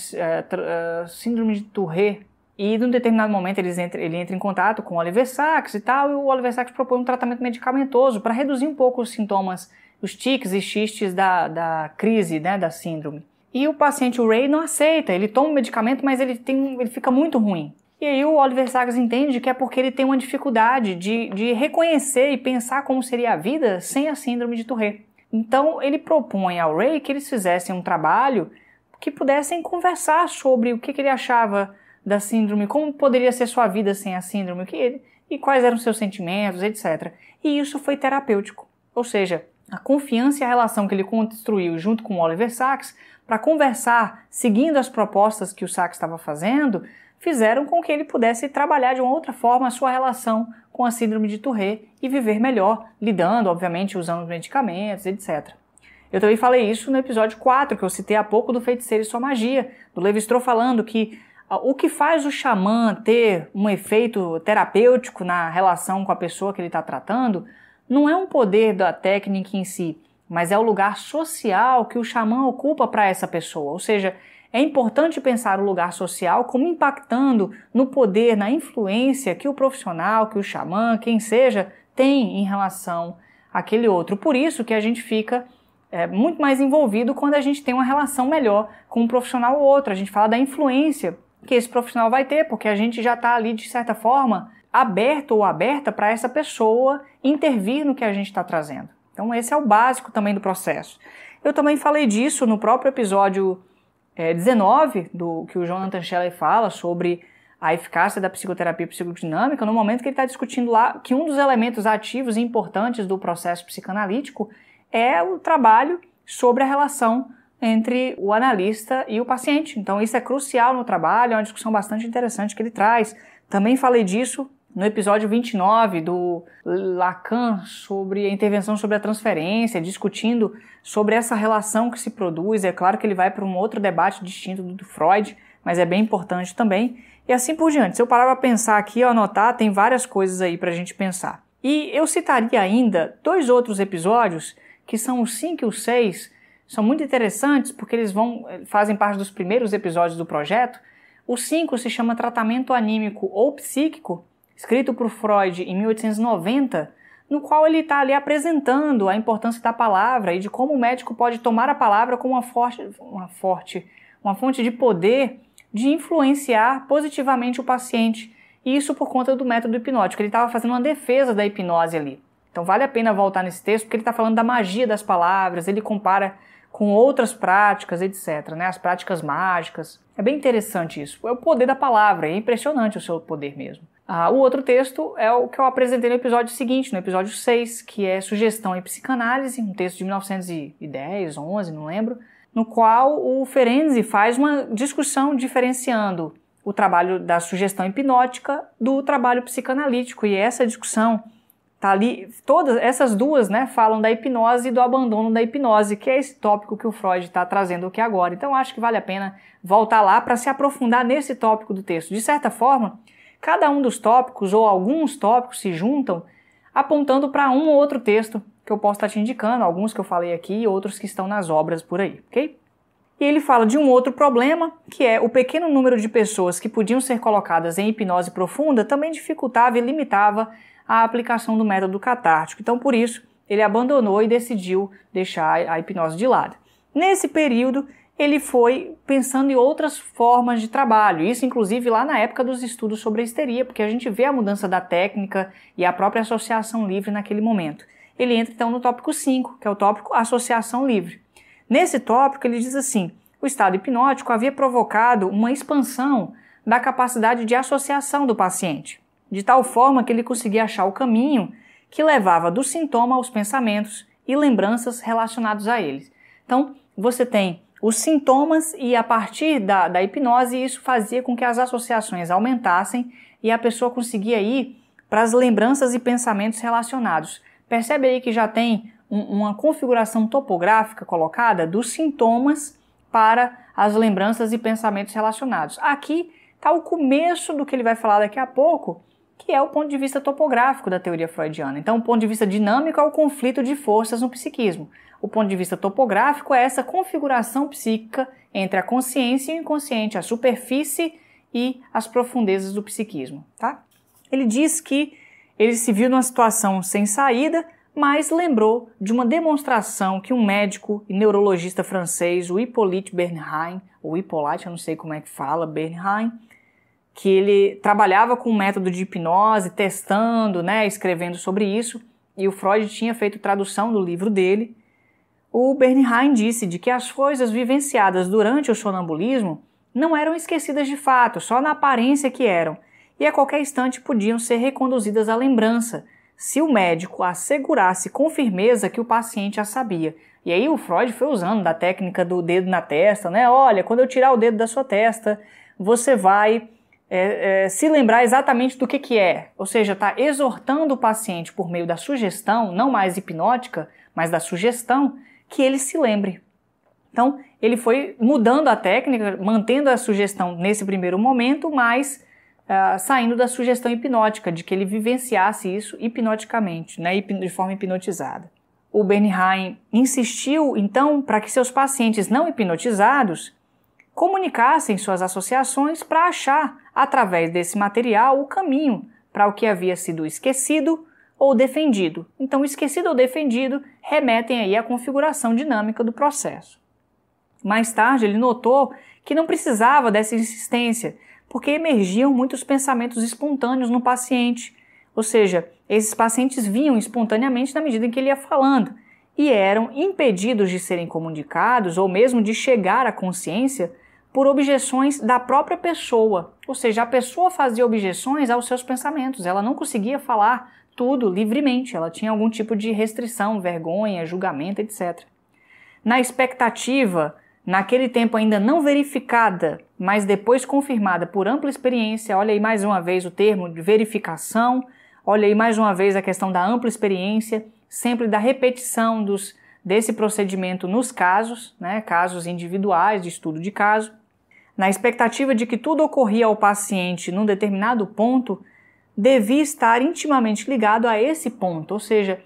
síndrome de Tourette, e num determinado momento ele entra em contato com o Oliver Sacks e tal, e o Oliver Sacks propõe um tratamento medicamentoso para reduzir um pouco os sintomas, os tiques e xistes da crise, né, da síndrome. E o paciente, o Ray, não aceita, ele toma o medicamento, mas ele fica muito ruim. E aí o Oliver Sacks entende que é porque ele tem uma dificuldade de reconhecer e pensar como seria a vida sem a síndrome de Tourette. Então ele propõe ao Ray que eles fizessem um trabalho que pudessem conversar sobre o que ele achava da síndrome, como poderia ser sua vida sem a síndrome, e quais eram seus sentimentos, etc. E isso foi terapêutico. Ou seja, a confiança e a relação que ele construiu junto com o Oliver Sacks para conversar, seguindo as propostas que o Sacks estava fazendo, fizeram com que ele pudesse trabalhar de uma outra forma a sua relação com a síndrome de Tourette e viver melhor, lidando, obviamente, usando os medicamentos, etc. Eu também falei isso no episódio 4, que eu citei há pouco, do Feiticeiro e Sua Magia, do Levi-Strauss, falando que o que faz o xamã ter um efeito terapêutico na relação com a pessoa que ele está tratando não é um poder da técnica em si, mas é o lugar social que o xamã ocupa para essa pessoa. Ou seja, é importante pensar o lugar social como impactando no poder, na influência que o profissional, que o xamã, quem seja, tem em relação àquele outro. Por isso que a gente fica muito mais envolvido quando a gente tem uma relação melhor com um profissional ou outro. A gente fala da influência que esse profissional vai ter, porque a gente já está ali, de certa forma, aberto ou aberta para essa pessoa intervir no que a gente está trazendo. Então esse é o básico também do processo. Eu também falei disso no próprio episódio 19, que o Jonathan Scheller fala sobre a eficácia da psicoterapia psicodinâmica, no momento que ele está discutindo lá que um dos elementos ativos e importantes do processo psicanalítico é o trabalho sobre a relação entre o analista e o paciente. Então isso é crucial no trabalho, é uma discussão bastante interessante que ele traz. Também falei disso no episódio 29 do Lacan sobre a intervenção sobre a transferência, discutindo sobre essa relação que se produz. É claro que ele vai para um outro debate distinto do Freud, mas é bem importante também. E assim por diante. Se eu parar para pensar aqui, anotar, tem várias coisas aí para a gente pensar. E eu citaria ainda 2 outros episódios, que são o 5 e o 6, são muito interessantes porque eles fazem parte dos primeiros episódios do projeto. O 5 se chama Tratamento Anímico ou Psíquico, escrito por Freud em 1890, no qual ele está ali apresentando a importância da palavra e de como o médico pode tomar a palavra como uma fonte de poder de influenciar positivamente o paciente. E isso por conta do método hipnótico. Ele estava fazendo uma defesa da hipnose ali. Então vale a pena voltar nesse texto porque ele está falando da magia das palavras, ele compara com outras práticas, etc., né? As práticas mágicas. É bem interessante isso. É o poder da palavra, é impressionante o seu poder mesmo. O outro texto é o que eu apresentei no episódio seguinte, no episódio 6, que é Sugestão e Psicanálise, um texto de 1910, 11, não lembro, no qual o Ferenczi faz uma discussão diferenciando o trabalho da sugestão hipnótica do trabalho psicanalítico, e essa discussão tá ali, todas essas duas, né, falam da hipnose e do abandono da hipnose, que é esse tópico que o Freud está trazendo aqui agora. Então acho que vale a pena voltar lá para se aprofundar nesse tópico do texto. De certa forma, cada um dos tópicos ou alguns tópicos se juntam apontando para um ou outro texto que eu posso estar te indicando, alguns que eu falei aqui e outros que estão nas obras por aí, ok? E ele fala de um outro problema, que é o pequeno número de pessoas que podiam ser colocadas em hipnose profunda também dificultava e limitava a aplicação do método catártico. Então, por isso, ele abandonou e decidiu deixar a hipnose de lado. Nesse período, ele foi pensando em outras formas de trabalho, isso inclusive lá na época dos estudos sobre a histeria, porque a gente vê a mudança da técnica e a própria associação livre naquele momento. Ele entra então no tópico 5, que é o tópico associação livre. Nesse tópico ele diz assim: o estado hipnótico havia provocado uma expansão da capacidade de associação do paciente, de tal forma que ele conseguia achar o caminho que levava do sintoma aos pensamentos e lembranças relacionados a eles. Então, você tem os sintomas e a partir da hipnose isso fazia com que as associações aumentassem e a pessoa conseguia ir para as lembranças e pensamentos relacionados. Percebe aí que já tem uma configuração topográfica colocada dos sintomas para as lembranças e pensamentos relacionados. Aqui está o começo do que ele vai falar daqui a pouco, que é o ponto de vista topográfico da teoria freudiana. Então, o ponto de vista dinâmico é o conflito de forças no psiquismo. O ponto de vista topográfico é essa configuração psíquica entre a consciência e o inconsciente, a superfície e as profundezas do psiquismo. Tá? Ele diz que ele se viu numa situação sem saída, mas lembrou de uma demonstração que um médico e neurologista francês, o Hippolyte Bernheim, ou Hippolyte, eu não sei como é que fala, Bernheim, que ele trabalhava com um método de hipnose, testando, escrevendo sobre isso, e o Freud tinha feito tradução do livro dele. O Bernheim disse de que as coisas vivenciadas durante o sonambulismo não eram esquecidas de fato, só na aparência que eram, e a qualquer instante podiam ser reconduzidas à lembrança, se o médico assegurasse com firmeza que o paciente a sabia. E aí o Freud foi usando da técnica do dedo na testa, Olha, quando eu tirar o dedo da sua testa, você vai se lembrar exatamente do que é. Ou seja, está exortando o paciente por meio da sugestão, não mais hipnótica, mas da sugestão, que ele se lembre. Então, ele foi mudando a técnica, mantendo a sugestão nesse primeiro momento, mas saindo da sugestão hipnótica, de que ele vivenciasse isso hipnoticamente, de forma hipnotizada. O Bernheim insistiu, então, para que seus pacientes não hipnotizados comunicassem suas associações para achar, através desse material, o caminho para o que havia sido esquecido ou defendido. Então, esquecido ou defendido remetem aí à configuração dinâmica do processo. Mais tarde, ele notou que não precisava dessa insistência, porque emergiam muitos pensamentos espontâneos no paciente, ou seja, esses pacientes vinham espontaneamente na medida em que ele ia falando e eram impedidos de serem comunicados ou mesmo de chegar à consciência por objeções da própria pessoa, ou seja, a pessoa fazia objeções aos seus pensamentos, ela não conseguia falar tudo livremente, ela tinha algum tipo de restrição, vergonha, julgamento, etc. Na expectativa, naquele tempo ainda não verificada, mas depois confirmada por ampla experiência, olha aí mais uma vez o termo de verificação, olha aí mais uma vez a questão da ampla experiência, sempre da repetição desse procedimento nos casos, casos individuais de estudo de caso. Na expectativa de que tudo ocorria ao paciente num determinado ponto, devia estar intimamente ligado a esse ponto, ou seja,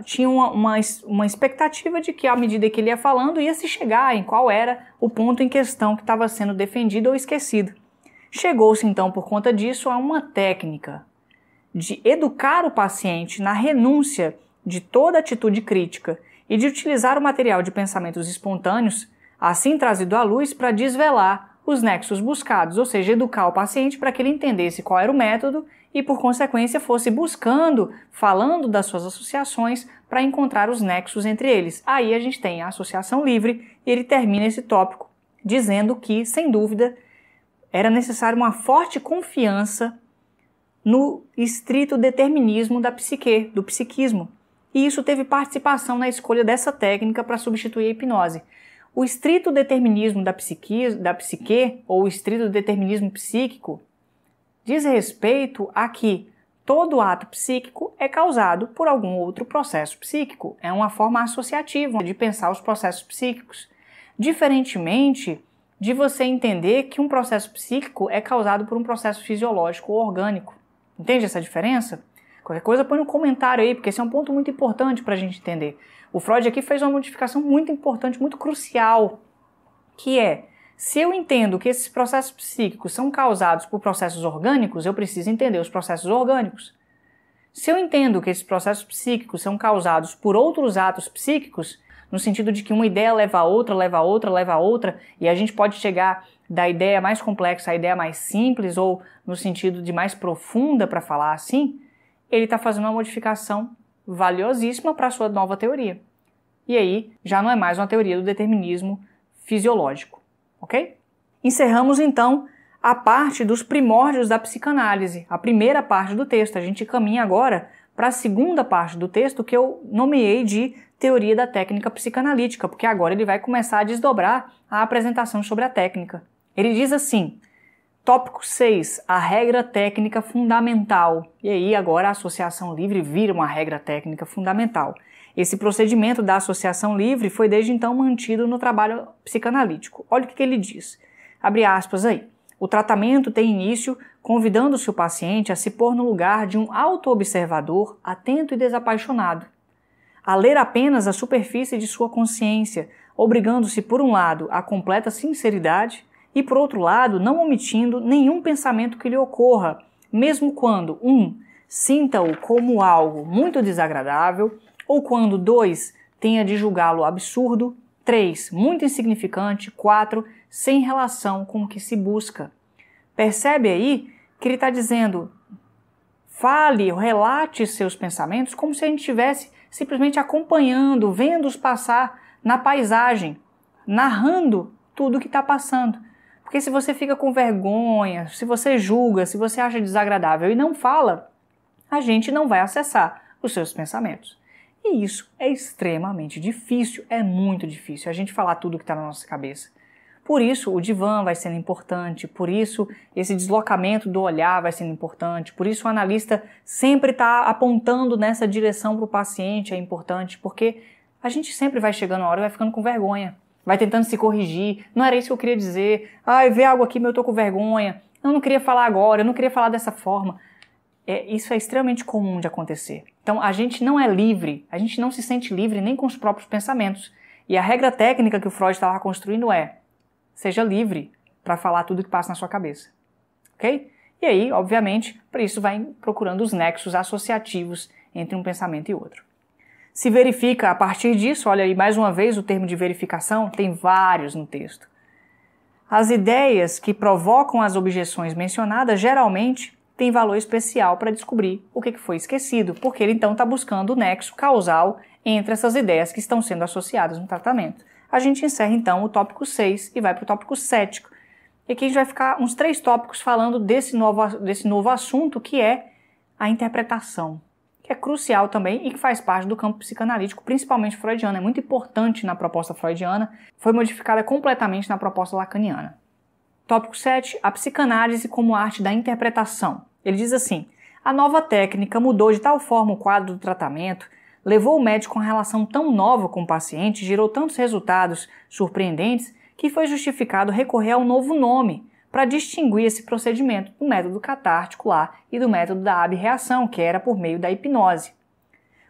tinha uma expectativa de que à medida que ele ia falando, ia se chegar em qual era o ponto em questão que estava sendo defendido ou esquecido. Chegou-se então, por conta disso, a uma técnica de educar o paciente na renúncia de toda atitude crítica e de utilizar o material de pensamentos espontâneos, assim trazido à luz, para desvelar os nexos buscados, ou seja, educar o paciente para que ele entendesse qual era o método e, por consequência, fosse buscando, falando das suas associações para encontrar os nexos entre eles. Aí a gente tem a associação livre e ele termina esse tópico dizendo que, sem dúvida, era necessário uma forte confiança no estrito determinismo da psique, do psiquismo. E isso teve participação na escolha dessa técnica para substituir a hipnose. O estrito determinismo da psique, ou o estrito determinismo psíquico, diz respeito a que todo ato psíquico é causado por algum outro processo psíquico. É uma forma associativa de pensar os processos psíquicos. Diferentemente de você entender que um processo psíquico é causado por um processo fisiológico ou orgânico. Entende essa diferença? Qualquer coisa põe no comentário aí, porque esse é um ponto muito importante para a gente entender. O Freud aqui fez uma modificação muito importante, muito crucial, que é, se eu entendo que esses processos psíquicos são causados por processos orgânicos, eu preciso entender os processos orgânicos. Se eu entendo que esses processos psíquicos são causados por outros atos psíquicos, no sentido de que uma ideia leva a outra, leva a outra, leva a outra, e a gente pode chegar da ideia mais complexa à ideia mais simples, ou no sentido de mais profunda, para falar assim, ele está fazendo uma modificação valiosíssima para a sua nova teoria. E aí, já não é mais uma teoria do determinismo fisiológico, ok? Encerramos, então, a parte dos primórdios da psicanálise, a primeira parte do texto. A gente caminha agora para a segunda parte do texto que eu nomeei de teoria da técnica psicanalítica, porque agora ele vai começar a desdobrar a apresentação sobre a técnica. Ele diz assim, tópico 6, a regra técnica fundamental. E aí agora a associação livre vira uma regra técnica fundamental. Esse procedimento da associação livre foi desde então mantido no trabalho psicanalítico. Olha o que ele diz, abre aspas aí. O tratamento tem início convidando-se o paciente a se pôr no lugar de um auto-observador atento e desapaixonado, a ler apenas a superfície de sua consciência, obrigando-se por um lado à completa sinceridade e por outro lado não omitindo nenhum pensamento que lhe ocorra, mesmo quando 1. Sinta-o como algo muito desagradável, ou quando 2. Tenha de julgá-lo absurdo, 3. Muito insignificante, 4. Sem relação com o que se busca. Percebe aí que ele está dizendo, fale, relate seus pensamentos como se a gente estivesse simplesmente acompanhando, vendo-os passar na paisagem, narrando tudo o que está passando. Porque se você fica com vergonha, se você julga, se você acha desagradável e não fala, a gente não vai acessar os seus pensamentos. E isso é extremamente difícil, é muito difícil, a gente falar tudo o que está na nossa cabeça. Por isso o divã vai sendo importante, por isso esse deslocamento do olhar vai sendo importante, por isso o analista sempre está apontando nessa direção para o paciente, é importante, porque a gente sempre vai chegando a hora e vai ficando com vergonha, vai tentando se corrigir, não era isso que eu queria dizer, vê algo aqui, mas eu estou com vergonha, eu não queria falar agora, eu não queria falar dessa forma. Isso é extremamente comum de acontecer. Então a gente não é livre, a gente não se sente livre nem com os próprios pensamentos. E a regra técnica que o Freud estava construindo é, seja livre para falar tudo que passa na sua cabeça. Ok? E aí, obviamente, para isso vai procurando os nexos associativos entre um pensamento e outro. Se verifica a partir disso, olha aí mais uma vez o termo de verificação, tem vários no texto. As ideias que provocam as objeções mencionadas geralmente têm valor especial para descobrir o que foi esquecido, porque ele então está buscando o nexo causal entre essas ideias que estão sendo associadas no tratamento. A gente encerra então o tópico 6 e vai para o tópico 7. E aqui a gente vai ficar uns 3 tópicos falando desse novo assunto que é a interpretação, que é crucial também e que faz parte do campo psicanalítico, principalmente freudiano. É muito importante na proposta freudiana, foi modificada completamente na proposta lacaniana. Tópico 7, a psicanálise como arte da interpretação. Ele diz assim, a nova técnica mudou de tal forma o quadro do tratamento, levou o médico a uma relação tão nova com o paciente, gerou tantos resultados surpreendentes, que foi justificado recorrer a um novo nome para distinguir esse procedimento do método catártico lá e do método da abreação, que era por meio da hipnose.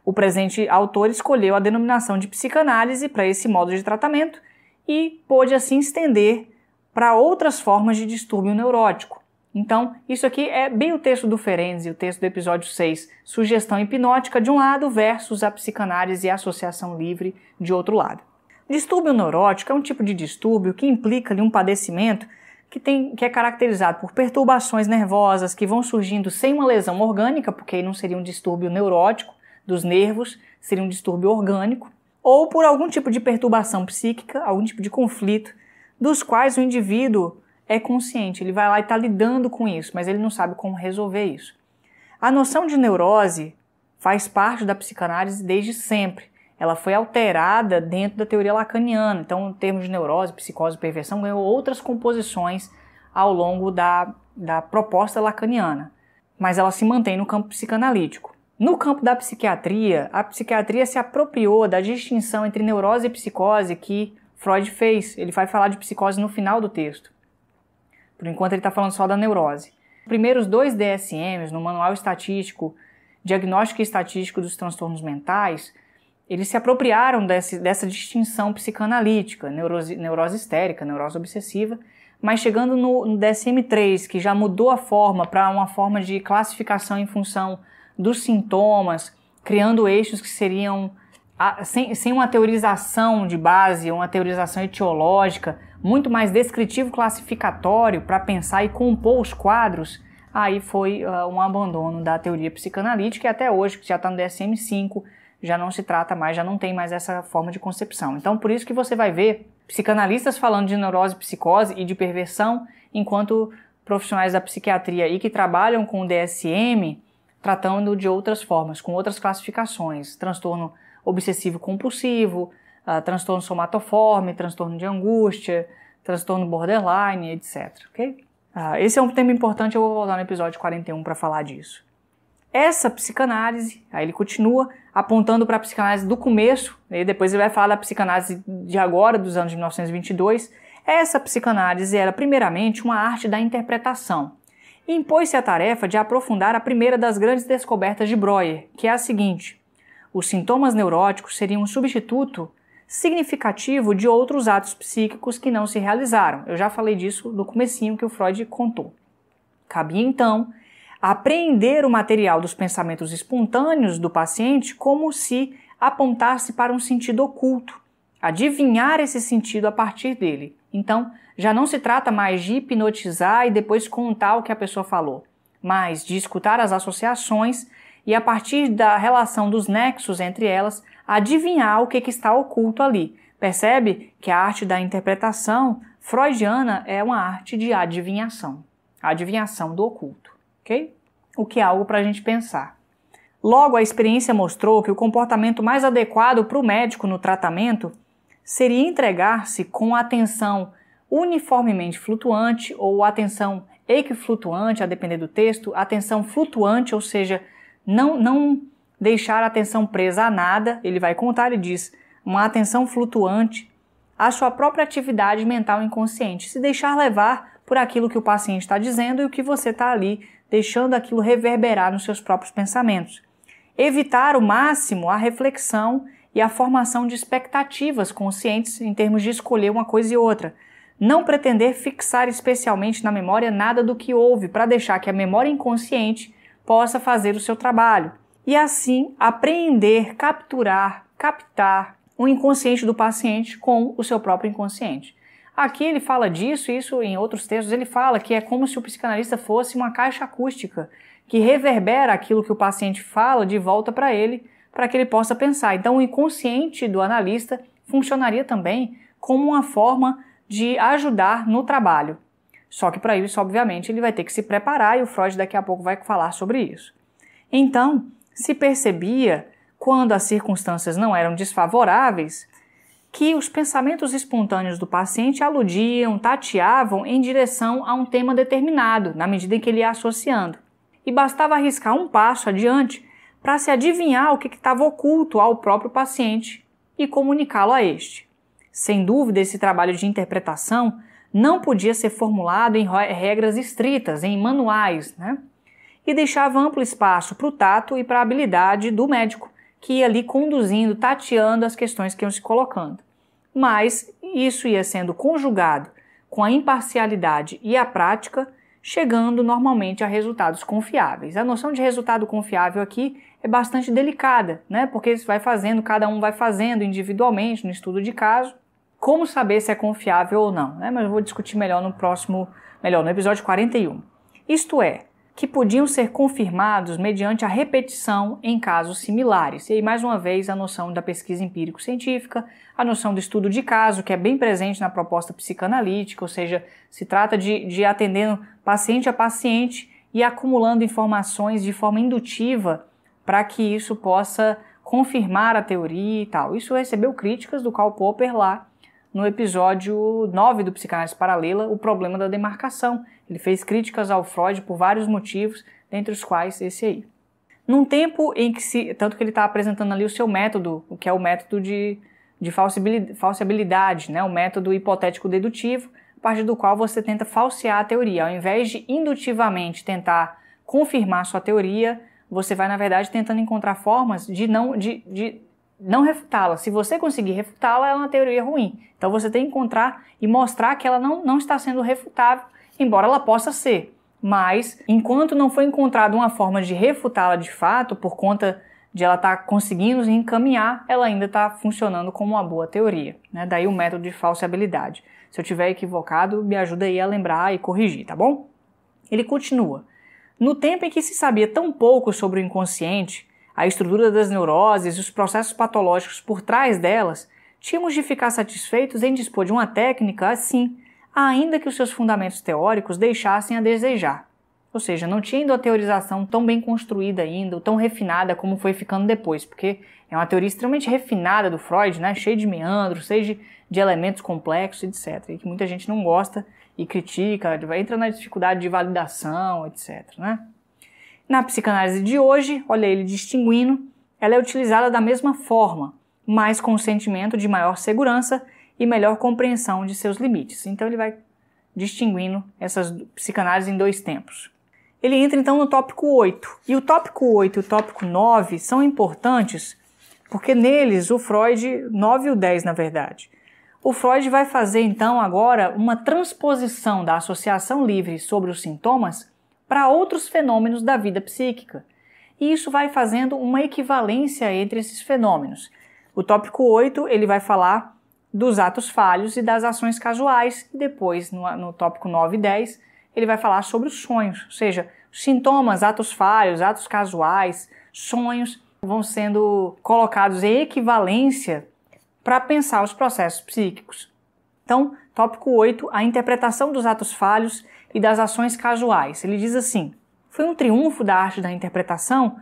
O presente autor escolheu a denominação de psicanálise para esse modo de tratamento e pôde assim estender para outras formas de distúrbio neurótico. Então, isso aqui é bem o texto do Ferenczi, o texto do episódio 6, sugestão hipnótica de um lado versus a psicanálise e a associação livre de outro lado. Distúrbio neurótico é um tipo de distúrbio que implica um padecimento que é caracterizado por perturbações nervosas que vão surgindo sem uma lesão orgânica, porque aí não seria um distúrbio neurótico dos nervos, seria um distúrbio orgânico, ou por algum tipo de perturbação psíquica, algum tipo de conflito, dos quais o indivíduo é consciente, ele vai lá e está lidando com isso, mas ele não sabe como resolver isso. A noção de neurose faz parte da psicanálise desde sempre. Ela foi alterada dentro da teoria lacaniana, então o termo de neurose, psicose e perversão ganhou outras composições ao longo da proposta lacaniana, mas ela se mantém no campo psicanalítico. No campo da psiquiatria, a psiquiatria se apropriou da distinção entre neurose e psicose que Freud fez. Ele vai falar de psicose no final do texto. Por enquanto ele está falando só da neurose. Os primeiros 2 DSMs, no Manual Estatístico, Diagnóstico e Estatístico dos Transtornos Mentais, eles se apropriaram dessa distinção psicanalítica, neurose histérica, neurose obsessiva, mas chegando no DSM-3, que já mudou a forma para uma forma de classificação em função dos sintomas, criando eixos que seriam sem uma teorização de base, uma teorização etiológica, muito mais descritivo classificatório para pensar e compor os quadros, aí foi um abandono da teoria psicanalítica e até hoje, que já está no DSM-5, já não se trata mais, já não tem mais essa forma de concepção. Então, por isso que você vai ver psicanalistas falando de neurose, psicose e de perversão, enquanto profissionais da psiquiatria aí que trabalham com o DSM tratando de outras formas, com outras classificações, transtorno obsessivo-compulsivo, transtorno somatoforme, transtorno de angústia, transtorno borderline, etc. Okay? Esse é um tema importante, eu vou voltar no episódio 41 para falar disso. Essa psicanálise, aí ele continua apontando para a psicanálise do começo, e depois ele vai falar da psicanálise de agora, dos anos de 1922. Essa psicanálise era primeiramente uma arte da interpretação. E impôs-se a tarefa de aprofundar a primeira das grandes descobertas de Breuer, que é a seguinte: os sintomas neuróticos seriam um substituto significativo de outros atos psíquicos que não se realizaram. Eu já falei disso no comecinho que o Freud contou. Cabia então apreender o material dos pensamentos espontâneos do paciente como se apontasse para um sentido oculto, adivinhar esse sentido a partir dele. Então, já não se trata mais de hipnotizar e depois contar o que a pessoa falou, mas de escutar as associações e, a partir da relação dos nexos entre elas, adivinhar o que está oculto ali. Percebe que a arte da interpretação freudiana é uma arte de adivinhação, a adivinhação do oculto, ok? O que é algo para a gente pensar. Logo, a experiência mostrou que o comportamento mais adequado para o médico no tratamento seria entregar-se com atenção uniformemente flutuante ou atenção equiflutuante, a depender do texto, atenção flutuante, ou seja, não deixar a atenção presa a nada. Ele vai contar, ele diz, uma atenção flutuante à sua própria atividade mental inconsciente, se deixar levar por aquilo que o paciente está dizendo e o que você está ali, deixando aquilo reverberar nos seus próprios pensamentos. Evitar ao máximo a reflexão e a formação de expectativas conscientes em termos de escolher uma coisa e outra. Não pretender fixar especialmente na memória nada do que houve, para deixar que a memória inconsciente possa fazer o seu trabalho. E assim apreender, captar o inconsciente do paciente com o seu próprio inconsciente. Aqui ele fala disso, isso em outros textos ele fala que é como se o psicanalista fosse uma caixa acústica que reverbera aquilo que o paciente fala de volta para ele, para que ele possa pensar. Então o inconsciente do analista funcionaria também como uma forma de ajudar no trabalho. Só que para isso, obviamente, ele vai ter que se preparar e o Freud daqui a pouco vai falar sobre isso. Então, se percebia, quando as circunstâncias não eram desfavoráveis, que os pensamentos espontâneos do paciente aludiam, tateavam em direção a um tema determinado, na medida em que ele ia associando. E bastava arriscar um passo adiante para se adivinhar o que estava oculto ao próprio paciente e comunicá-lo a este. Sem dúvida, esse trabalho de interpretação não podia ser formulado em regras estritas, em manuais, né? E deixava amplo espaço para o tato e para a habilidade do médico, que ia ali conduzindo, tateando as questões que iam se colocando. Mas isso ia sendo conjugado com a imparcialidade e a prática, chegando normalmente a resultados confiáveis. A noção de resultado confiável aqui é bastante delicada, né? Porque cada um vai fazendo individualmente no estudo de caso, como saber se é confiável ou não, né? Mas eu vou discutir melhor no episódio 41. Isto é, que podiam ser confirmados mediante a repetição em casos similares. E aí, mais uma vez, a noção da pesquisa empírico-científica, a noção do estudo de caso, que é bem presente na proposta psicanalítica, ou seja, se trata de atendendo paciente a paciente e acumulando informações de forma indutiva para que isso possa confirmar a teoria e tal. Isso recebeu críticas do Karl Popper lá no episódio 9 do Psicanálise Paralela, o problema da demarcação. Ele fez críticas ao Freud por vários motivos, dentre os quais esse aí. Num tempo em que tanto que ele está apresentando ali o seu método, o que é o método de falseabilidade, né? O método hipotético dedutivo, a partir do qual você tenta falsear a teoria. Ao invés de indutivamente tentar confirmar sua teoria, você vai, na verdade, tentando encontrar formas de não refutá-la. Se você conseguir refutá-la, é uma teoria ruim. Então você tem que encontrar e mostrar que ela não está sendo refutável, embora ela possa ser. Mas, enquanto não foi encontrada uma forma de refutá-la de fato, por conta de ela estar conseguindo encaminhar, ela ainda está funcionando como uma boa teoria, né? Daí o método de falseabilidade. Se eu estiver equivocado, me ajuda aí a lembrar e corrigir, tá bom? Ele continua. No tempo em que se sabia tão pouco sobre o inconsciente, a estrutura das neuroses e os processos patológicos por trás delas, tínhamos de ficar satisfeitos em dispor de uma técnica assim, ainda que os seus fundamentos teóricos deixassem a desejar. Ou seja, não tinha ainda a teorização tão bem construída ainda, tão refinada como foi ficando depois, porque é uma teoria extremamente refinada do Freud, né? Cheia de meandros, cheia de elementos complexos, etc. E que muita gente não gosta e critica, entra na dificuldade de validação, etc. Né? Na psicanálise de hoje, olha ele distinguindo, ela é utilizada da mesma forma, mas com o sentimento de maior segurança e melhor compreensão de seus limites. Então ele vai distinguindo essas psicanálises em 2 tempos. Ele entra então no tópico 8. E o tópico 8 e o tópico 9 são importantes porque neles o Freud, 9 e o 10 na verdade, o Freud vai fazer então agora uma transposição da associação livre sobre os sintomas para outros fenômenos da vida psíquica. E isso vai fazendo uma equivalência entre esses fenômenos. O tópico 8 ele vai falar dos atos falhos e das ações casuais, e depois no tópico 9 e 10 ele vai falar sobre os sonhos, ou seja, sintomas, atos falhos, atos casuais, sonhos vão sendo colocados em equivalência para pensar os processos psíquicos. Então, tópico 8, a interpretação dos atos falhos e das ações casuais. Ele diz assim: foi um triunfo da arte da interpretação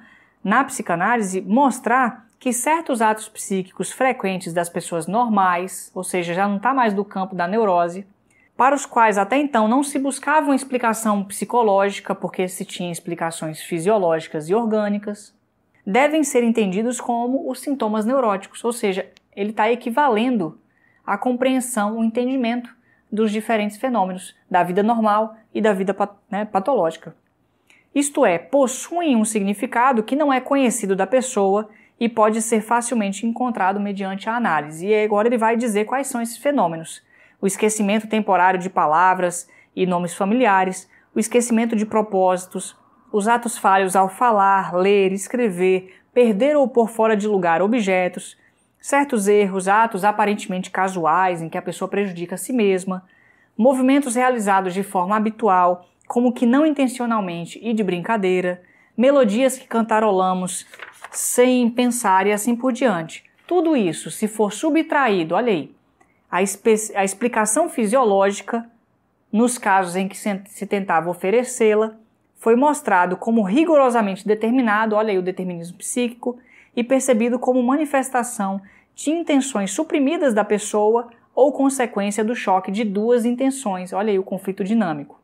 na psicanálise mostrar que certos atos psíquicos frequentes das pessoas normais, ou seja, já não está mais do campo da neurose, para os quais até então não se buscava uma explicação psicológica porque se tinha explicações fisiológicas e orgânicas, devem ser entendidos como os sintomas neuróticos, ou seja, ele está equivalendo a compreensão, o entendimento dos diferentes fenômenos da vida normal e da vida patológica. Isto é, possuem um significado que não é conhecido da pessoa e pode ser facilmente encontrado mediante a análise. E agora ele vai dizer quais são esses fenômenos. O esquecimento temporário de palavras e nomes familiares, o esquecimento de propósitos, os atos falhos ao falar, ler, escrever, perder ou pôr fora de lugar objetos, certos erros, atos aparentemente casuais em que a pessoa prejudica a si mesma, movimentos realizados de forma habitual, como que não intencionalmente e de brincadeira, melodias que cantarolamos sem pensar e assim por diante. Tudo isso, se for subtraído, olha aí, a explicação fisiológica, nos casos em que se tentava oferecê-la, foi mostrado como rigorosamente determinado, olha aí o determinismo psíquico, e percebido como manifestação de intenções suprimidas da pessoa ou consequência do choque de duas intenções, olha aí o conflito dinâmico,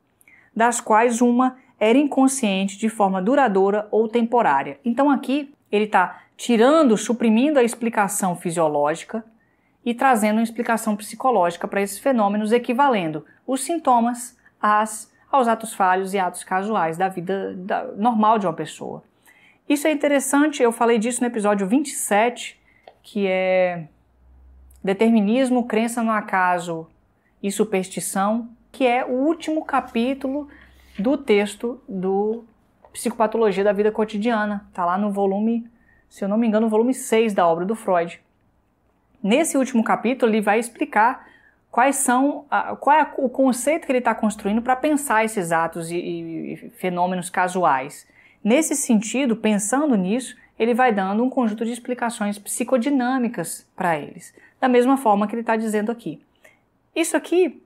das quais uma era inconsciente de forma duradoura ou temporária. Então aqui ele está tirando, suprimindo a explicação fisiológica e trazendo uma explicação psicológica para esses fenômenos, equivalendo os sintomas aos atos falhos e atos casuais da vida normal de uma pessoa. Isso é interessante, eu falei disso no episódio 27, que é Determinismo, Crença no Acaso e Superstição, que é o último capítulo do texto do Psicopatologia da Vida Cotidiana. Está lá no volume, se eu não me engano, no volume 6 da obra do Freud. Nesse último capítulo, ele vai explicar qual é o conceito que ele está construindo para pensar esses atos e fenômenos casuais. Nesse sentido, pensando nisso, ele vai dando um conjunto de explicações psicodinâmicas para eles, da mesma forma que ele está dizendo aqui. Isso aqui,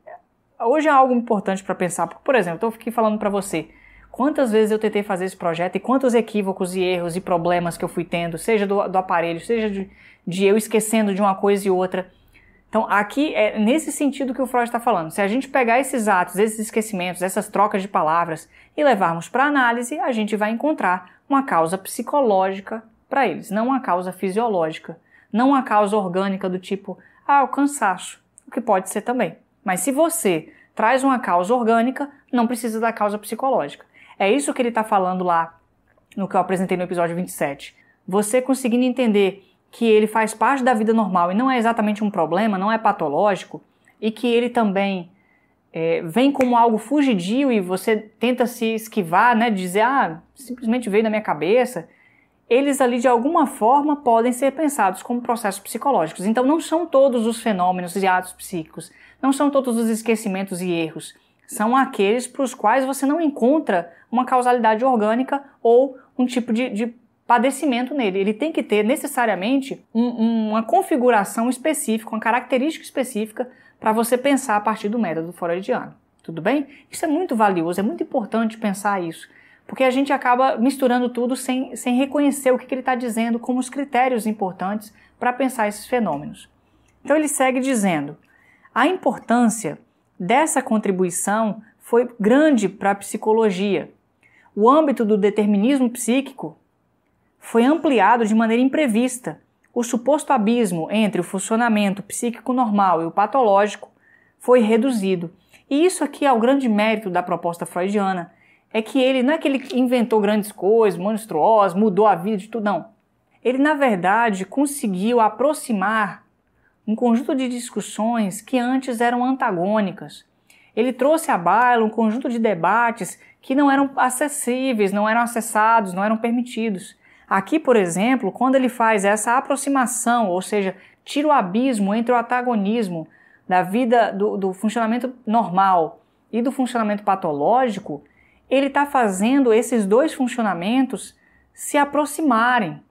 hoje é algo importante para pensar, porque, por exemplo, eu estou aqui falando para você quantas vezes eu tentei fazer esse projeto e quantos equívocos e erros e problemas que eu fui tendo, seja do aparelho, seja de eu esquecendo de uma coisa e outra. Então, aqui é nesse sentido que o Freud está falando. Se a gente pegar esses atos, esses esquecimentos, essas trocas de palavras e levarmos para análise, a gente vai encontrar uma causa psicológica para eles, não uma causa fisiológica, não uma causa orgânica do tipo, o cansaço, o que pode ser também. Mas se você traz uma causa orgânica, não precisa da causa psicológica. É isso que ele está falando lá no que eu apresentei no episódio 27. Você conseguindo entender que ele faz parte da vida normal e não é exatamente um problema, não é patológico, e que ele também vem como algo fugidio e você tenta se esquivar, né, dizer, simplesmente veio na minha cabeça, eles ali de alguma forma podem ser pensados como processos psicológicos. Então não são todos os fenômenos e atos psíquicos, não são todos os esquecimentos e erros, são aqueles para os quais você não encontra uma causalidade orgânica ou um tipo de padecimento nele. Ele tem que ter necessariamente uma configuração específica, uma característica específica para você pensar a partir do método freudiano. tudo bem? Isso é muito valioso, é muito importante pensar isso, porque a gente acaba misturando tudo sem reconhecer o que ele está dizendo como os critérios importantes para pensar esses fenômenos. Então ele segue dizendo: a importância dessa contribuição foi grande para a psicologia. O âmbito do determinismo psíquico foi ampliado de maneira imprevista. O suposto abismo entre o funcionamento psíquico normal e o patológico foi reduzido. E isso aqui é o grande mérito da proposta freudiana, é que ele não é que ele inventou grandes coisas, monstruosas, mudou a vida de tudo, não. Ele, na verdade, conseguiu aproximar um conjunto de discussões que antes eram antagônicas. Ele trouxe à baila um conjunto de debates que não eram acessíveis, não eram acessados, não eram permitidos. Aqui, por exemplo, quando ele faz essa aproximação, ou seja, tira o abismo entre o antagonismo da vida do funcionamento normal e do funcionamento patológico, ele está fazendo esses dois funcionamentos se aproximarem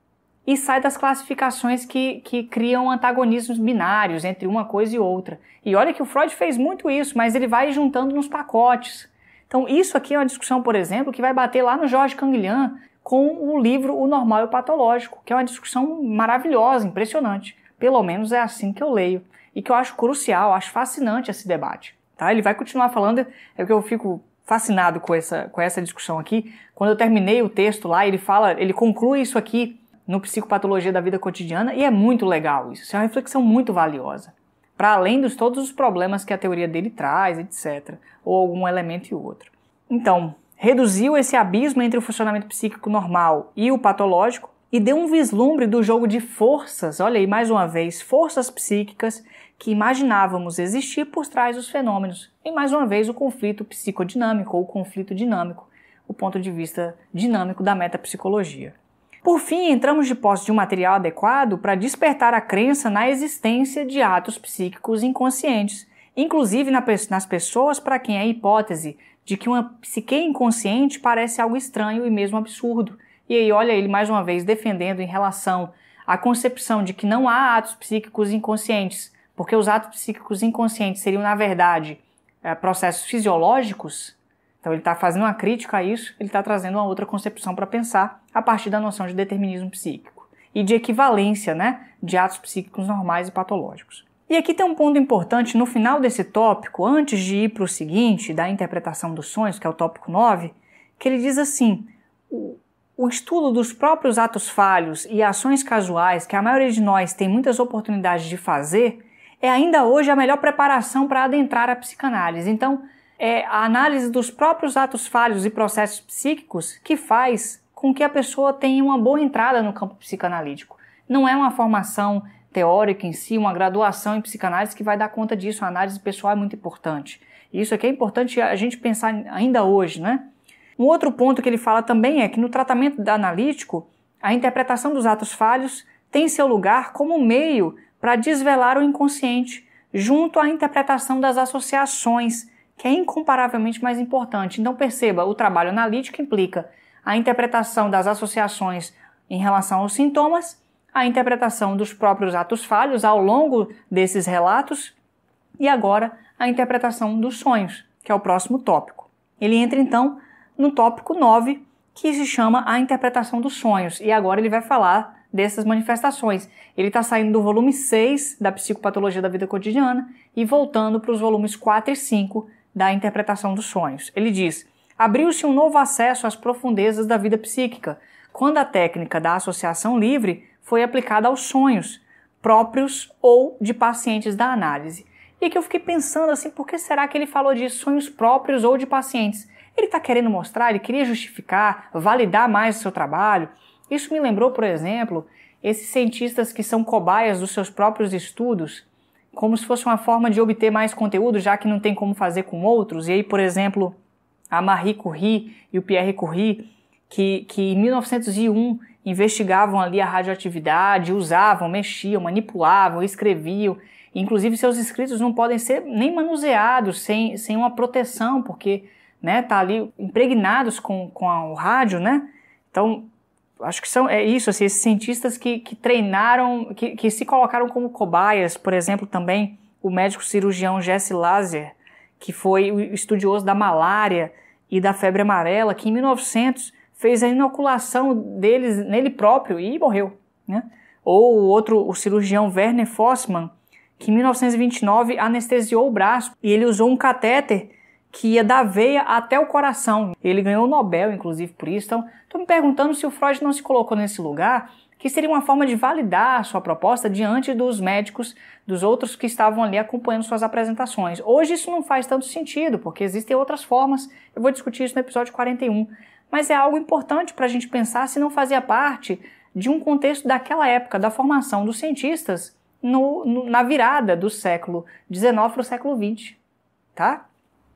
e sai das classificações que criam antagonismos binários entre uma coisa e outra. E olha que o Freud fez muito isso, mas ele vai juntando nos pacotes. Então isso aqui é uma discussão, por exemplo, que vai bater lá no Georges Canguilhem com o livro O Normal e o Patológico, que é uma discussão maravilhosa, impressionante. Pelo menos é assim que eu leio. E que eu acho crucial, acho fascinante esse debate. Tá? Ele vai continuar falando, é que eu fico fascinado com essa discussão aqui. Quando eu terminei o texto lá, ele conclui isso aqui no Psicopatologia da Vida Cotidiana, e é muito legal isso. Isso é uma reflexão muito valiosa. Para além de todos os problemas que a teoria dele traz, etc. Ou algum elemento e outro. Então, reduziu esse abismo entre o funcionamento psíquico normal e o patológico e deu um vislumbre do jogo de forças, olha aí mais uma vez, forças psíquicas que imaginávamos existir por trás dos fenômenos. E mais uma vez o conflito psicodinâmico ou conflito dinâmico, o ponto de vista dinâmico da metapsicologia. Por fim, entramos de posse de um material adequado para despertar a crença na existência de atos psíquicos inconscientes, inclusive nas pessoas para quem a hipótese de que uma psique inconsciente parece algo estranho e mesmo absurdo. E aí olha ele mais uma vez defendendo em relação à concepção de que não há atos psíquicos inconscientes, porque os atos psíquicos inconscientes seriam, na verdade, processos fisiológicos. Então ele está fazendo uma crítica a isso, ele está trazendo uma outra concepção para pensar a partir da noção de determinismo psíquico e de equivalência, de atos psíquicos normais e patológicos. E aqui tem um ponto importante no final desse tópico, antes de ir para o seguinte, da interpretação dos sonhos, que é o tópico 9, que ele diz assim: o estudo dos próprios atos falhos e ações casuais, que a maioria de nós tem muitas oportunidades de fazer, é ainda hoje a melhor preparação para adentrar a psicanálise. Então, é a análise dos próprios atos falhos e processos psíquicos que faz com que a pessoa tenha uma boa entrada no campo psicanalítico. Não é uma formação teórica em si, uma graduação em psicanálise que vai dar conta disso. A análise pessoal é muito importante. E isso aqui é importante a gente pensar ainda hoje, Um outro ponto que ele fala também é que no tratamento analítico, a interpretação dos atos falhos tem seu lugar como meio para desvelar o inconsciente, junto à interpretação das associações, que é incomparavelmente mais importante. Então perceba, o trabalho analítico implica a interpretação das associações em relação aos sintomas, a interpretação dos próprios atos falhos ao longo desses relatos e agora a interpretação dos sonhos, que é o próximo tópico. Ele entra então no tópico 9, que se chama a interpretação dos sonhos, e agora ele vai falar dessas manifestações. Ele está saindo do volume 6 da Psicopatologia da Vida Cotidiana e voltando para os volumes 4 e 5 da interpretação dos sonhos. Ele diz: abriu-se um novo acesso às profundezas da vida psíquica, quando a técnica da associação livre foi aplicada aos sonhos, próprios ou de pacientes da análise. E que eu fiquei pensando assim, por que será que ele falou de sonhos próprios ou de pacientes? Ele está querendo mostrar, ele queria justificar, validar mais o seu trabalho. Isso me lembrou, por exemplo, esses cientistas que são cobaias dos seus próprios estudos, como se fosse uma forma de obter mais conteúdo, já que não tem como fazer com outros. E aí, por exemplo, a Marie Curie e o Pierre Curie, que em 1901 investigavam ali a radioatividade, usavam, mexiam, manipulavam, escreviam. Inclusive, seus escritos não podem ser nem manuseados sem uma proteção, porque tá ali impregnados com o rádio, Então, acho que é isso, assim, esses cientistas que treinaram, que se colocaram como cobaias. Por exemplo, também o médico cirurgião Jesse Lazer, que foi o estudioso da malária e da febre amarela, que em 1900 fez a inoculação nele próprio e morreu, né? Ou o cirurgião Werner Fossmann, que em 1929 anestesiou o braço e ele usou um catéter que ia da veia até o coração. Ele ganhou o Nobel, inclusive, por isso. Então, estou me perguntando se o Freud não se colocou nesse lugar, que seria uma forma de validar a sua proposta diante dos médicos, dos outros que estavam ali acompanhando suas apresentações. Hoje isso não faz tanto sentido, porque existem outras formas. Eu vou discutir isso no episódio 41. Mas é algo importante para a gente pensar se não fazia parte de um contexto daquela época, da formação dos cientistas na virada do século XIX para o século XX, tá?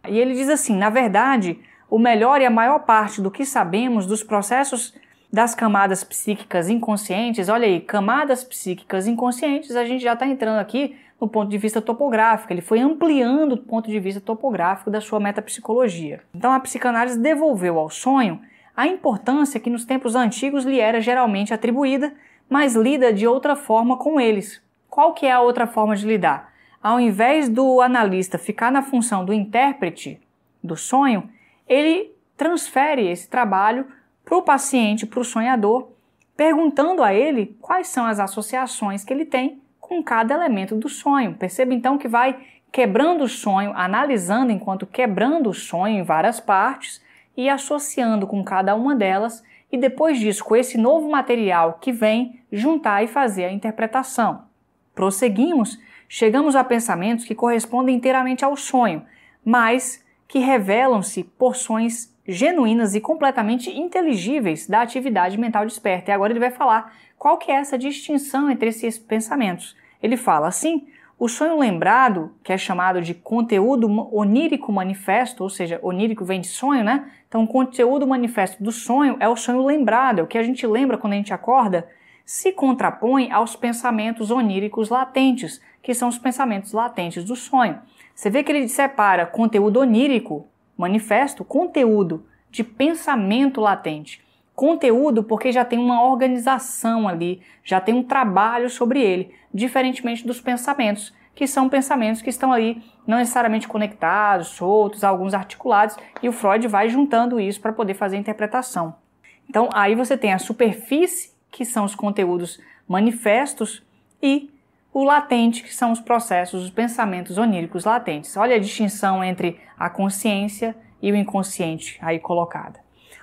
E ele diz assim, na verdade, o melhor e a maior parte do que sabemos dos processos das camadas psíquicas inconscientes, olha aí, camadas psíquicas inconscientes, a gente já está entrando aqui no ponto de vista topográfico, ele foi ampliando o ponto de vista topográfico da sua metapsicologia. Então a psicanálise devolveu ao sonho a importância que nos tempos antigos lhe era geralmente atribuída, mas lida de outra forma com eles. Qual que é a outra forma de lidar? Ao invés do analista ficar na função do intérprete do sonho, ele transfere esse trabalho para o paciente, para o sonhador, perguntando a ele quais são as associações que ele tem com cada elemento do sonho. Perceba então que vai quebrando o sonho, analisando enquanto quebrando o sonho em várias partes e associando com cada uma delas e depois disso, com esse novo material que vem, juntar e fazer a interpretação. Prosseguimos, chegamos a pensamentos que correspondem inteiramente ao sonho, mas que revelam-se porções genuínas e completamente inteligíveis da atividade mental desperta. E agora ele vai falar qual que é essa distinção entre esses pensamentos. Ele fala assim, o sonho lembrado, que é chamado de conteúdo onírico manifesto, ou seja, onírico vem de sonho, né? Então, o conteúdo manifesto do sonho é o sonho lembrado, é o que a gente lembra quando a gente acorda, se contrapõe aos pensamentos oníricos latentes, que são os pensamentos latentes do sonho. Você vê que ele separa conteúdo onírico, manifesto, conteúdo de pensamento latente. Conteúdo porque já tem uma organização ali, já tem um trabalho sobre ele, diferentemente dos pensamentos, que são pensamentos que estão ali não necessariamente conectados, soltos, alguns articulados, e o Freud vai juntando isso para poder fazer a interpretação. Então aí você tem a superfície, que são os conteúdos manifestos, e o latente, que são os processos, os pensamentos oníricos latentes. Olha a distinção entre a consciência e o inconsciente aí colocada.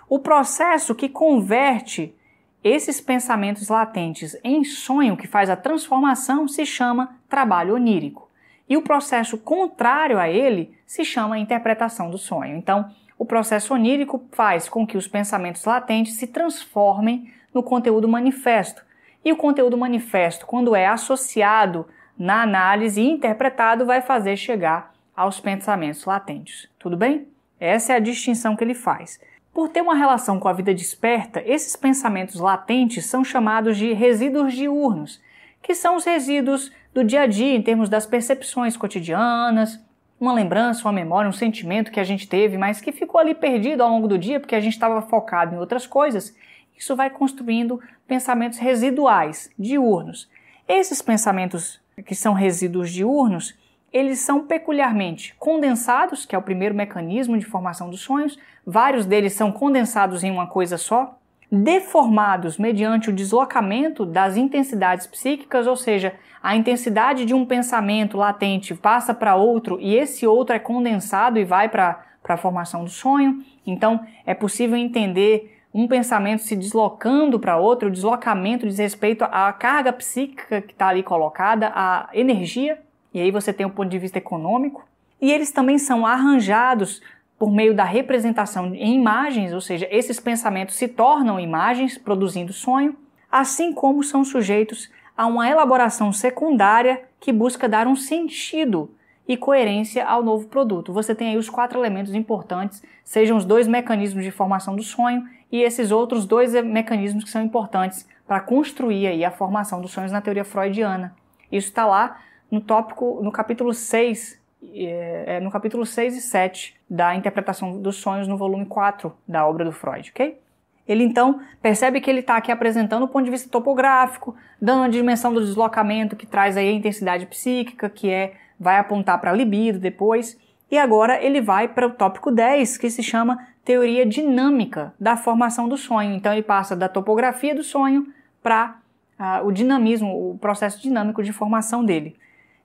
O processo que converte esses pensamentos latentes em sonho, que faz a transformação, se chama trabalho onírico. E o processo contrário a ele se chama interpretação do sonho. Então, o processo onírico faz com que os pensamentos latentes se transformem no conteúdo manifesto. E o conteúdo manifesto, quando é associado na análise e interpretado, vai fazer chegar aos pensamentos latentes. Tudo bem? Essa é a distinção que ele faz. Por ter uma relação com a vida desperta, esses pensamentos latentes são chamados de resíduos diurnos, que são os resíduos do dia a dia em termos das percepções cotidianas, uma lembrança, uma memória, um sentimento que a gente teve, mas que ficou ali perdido ao longo do dia porque a gente estava focado em outras coisas. Isso vai construindo pensamentos residuais, diurnos. Esses pensamentos que são resíduos diurnos, eles são peculiarmente condensados, que é o primeiro mecanismo de formação dos sonhos, vários deles são condensados em uma coisa só, deformados mediante o deslocamento das intensidades psíquicas, ou seja, a intensidade de um pensamento latente passa para outro e esse outro é condensado e vai para a formação do sonho. Então, é possível entender um pensamento se deslocando para outro, o deslocamento diz respeito à carga psíquica que está ali colocada, à energia, e aí você tem o ponto de vista econômico, e eles também são arranjados por meio da representação em imagens, ou seja, esses pensamentos se tornam imagens, produzindo sonho, assim como são sujeitos a uma elaboração secundária que busca dar um sentido e coerência ao novo produto. Você tem aí os 4 elementos importantes, sejam os 2 mecanismos de formação do sonho e esses outros 2 mecanismos que são importantes para construir aí a formação dos sonhos na teoria freudiana. Isso está lá no capítulo 6, no capítulo 6 e 7 da interpretação dos sonhos no volume 4 da obra do Freud, ok? Ele então percebe que ele está aqui apresentando o ponto de vista topográfico, dando a dimensão do deslocamento que traz aí a intensidade psíquica, que vai apontar para a libido depois, E agora ele vai para o tópico 10, que se chama teoria dinâmica da formação do sonho. Então ele passa da topografia do sonho para o dinamismo, o processo dinâmico de formação dele.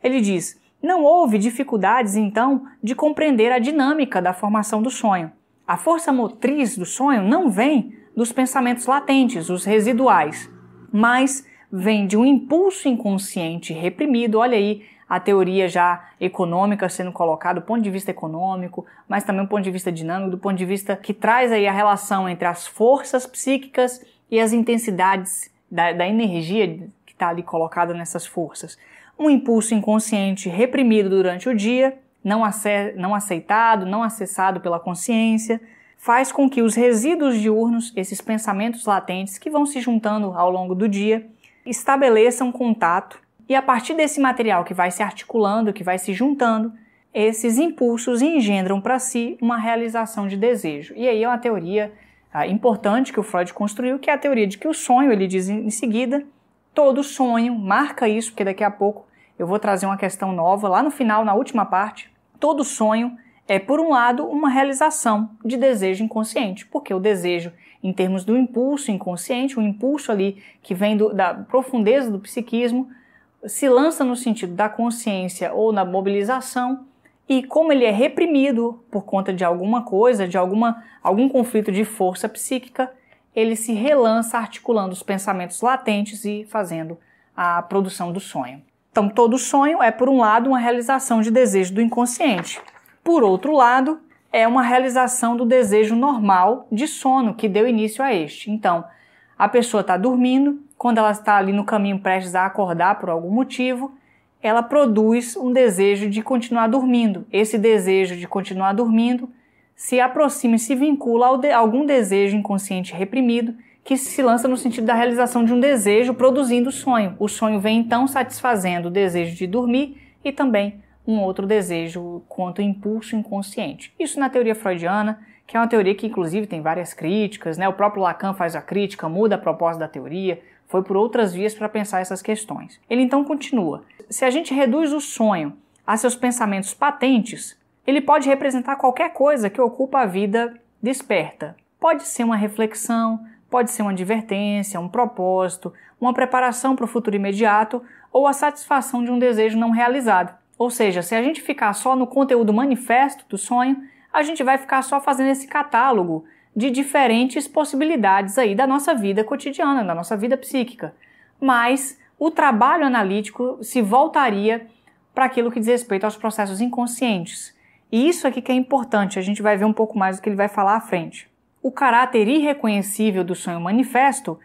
Ele diz: não houve dificuldades, então, de compreender a dinâmica da formação do sonho. A força motriz do sonho não vem dos pensamentos latentes, os residuais, mas vem de um impulso inconsciente reprimido. Olha aí a teoria já econômica sendo colocada do ponto de vista econômico, mas também do ponto de vista dinâmico, do ponto de vista que traz aí a relação entre as forças psíquicas e as intensidades da energia que está ali colocada nessas forças. Um impulso inconsciente reprimido durante o dia, não aceitado, não acessado pela consciência, faz com que os resíduos diurnos, esses pensamentos latentes que vão se juntando ao longo do dia, estabeleçam contato, e a partir desse material que vai se articulando, que vai se juntando, esses impulsos engendram para si uma realização de desejo. E aí é uma teoria importante que o Freud construiu, que é a teoria de que o sonho, ele diz em seguida, todo sonho, marca isso, porque daqui a pouco eu vou trazer uma questão nova, lá no final, na última parte, todo sonho é, por um lado, uma realização de desejo inconsciente, porque o desejo, em termos do impulso inconsciente, um impulso ali que vem da profundeza do psiquismo, se lança no sentido da consciência ou na mobilização, e como ele é reprimido por conta de alguma coisa, de algum conflito de força psíquica, ele se relança articulando os pensamentos latentes e fazendo a produção do sonho. Então, todo sonho é, por um lado, uma realização de desejo do inconsciente. Por outro lado, é uma realização do desejo normal de sono que deu início a este. Então, a pessoa está dormindo, quando ela está ali no caminho prestes a acordar por algum motivo, ela produz um desejo de continuar dormindo. Esse desejo de continuar dormindo se aproxima e se vincula a algum desejo inconsciente reprimido que se lança no sentido da realização de um desejo produzindo sonho. O sonho vem então satisfazendo o desejo de dormir e também um outro desejo quanto impulso inconsciente. Isso na teoria freudiana, que é uma teoria que inclusive tem várias críticas, né? O próprio Lacan faz a crítica, muda a proposta da teoria, foi por outras vias para pensar essas questões. Ele então continua: se a gente reduz o sonho a seus pensamentos patentes, ele pode representar qualquer coisa que ocupa a vida desperta. Pode ser uma reflexão, pode ser uma advertência, um propósito, uma preparação para o futuro imediato ou a satisfação de um desejo não realizado. Ou seja, se a gente ficar só no conteúdo manifesto do sonho, a gente vai ficar só fazendo esse catálogo de diferentes possibilidades aí da nossa vida cotidiana, da nossa vida psíquica. Mas o trabalho analítico se voltaria para aquilo que diz respeito aos processos inconscientes. E isso aqui que é importante, a gente vai ver um pouco mais do que ele vai falar à frente. O caráter irreconhecível do sonho manifesto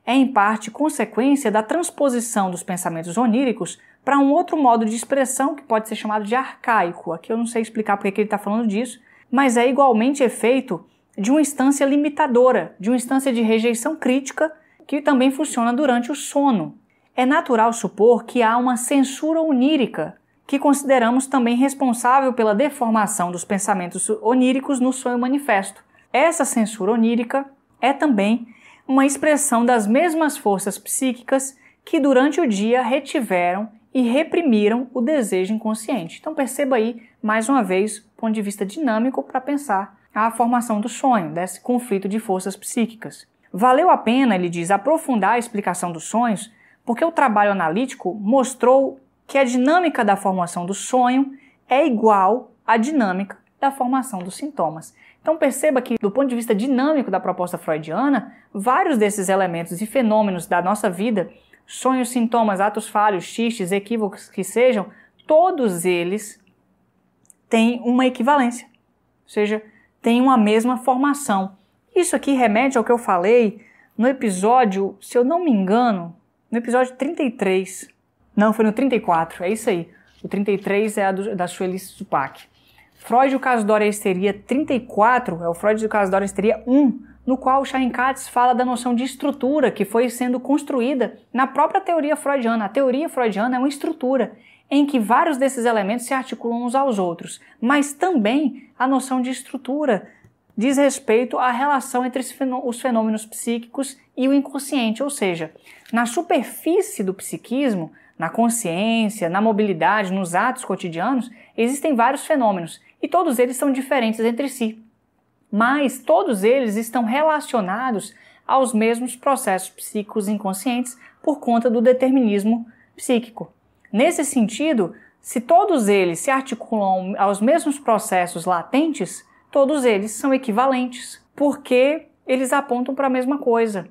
é, em parte, consequência da transposição dos pensamentos oníricos para um outro modo de expressão que pode ser chamado de arcaico. Aqui eu não sei explicar porque que ele está falando disso, mas é igualmente efeito de uma instância limitadora, de uma instância de rejeição crítica que também funciona durante o sono. É natural supor que há uma censura onírica, que consideramos também responsável pela deformação dos pensamentos oníricos no sonho manifesto. Essa censura onírica é também uma expressão das mesmas forças psíquicas que durante o dia retiveram e reprimiram o desejo inconsciente. Então perceba aí, mais uma vez, do ponto de vista dinâmico para pensar a formação do sonho, desse conflito de forças psíquicas. Valeu a pena, ele diz, aprofundar a explicação dos sonhos, porque o trabalho analítico mostrou que a dinâmica da formação do sonho é igual à dinâmica da formação dos sintomas. Então perceba que, do ponto de vista dinâmico da proposta freudiana, vários desses elementos e fenômenos da nossa vida, sonhos, sintomas, atos falhos, xistes, equívocos que sejam, todos eles têm uma equivalência, ou seja, têm uma mesma formação. Isso aqui remete ao que eu falei no episódio, se eu não me engano, no episódio 33. Não, foi no 34, é isso aí. O 33 é da Sueli Zupac. Freud, o caso Dória Histeria 34, é o Freud do caso Dória Histeria 1, no qual o Chaim Katz fala da noção de estrutura que foi sendo construída na própria teoria freudiana. A teoria freudiana é uma estrutura em que vários desses elementos se articulam uns aos outros, mas também a noção de estrutura diz respeito à relação entre os fenômenos psíquicos e o inconsciente, ou seja, na superfície do psiquismo, na consciência, na mobilidade, nos atos cotidianos, existem vários fenômenos. e todos eles são diferentes entre si. Mas todos eles estão relacionados aos mesmos processos psíquicos inconscientes por conta do determinismo psíquico. Nesse sentido, se todos eles se articulam aos mesmos processos latentes, todos eles são equivalentes, porque eles apontam para a mesma coisa.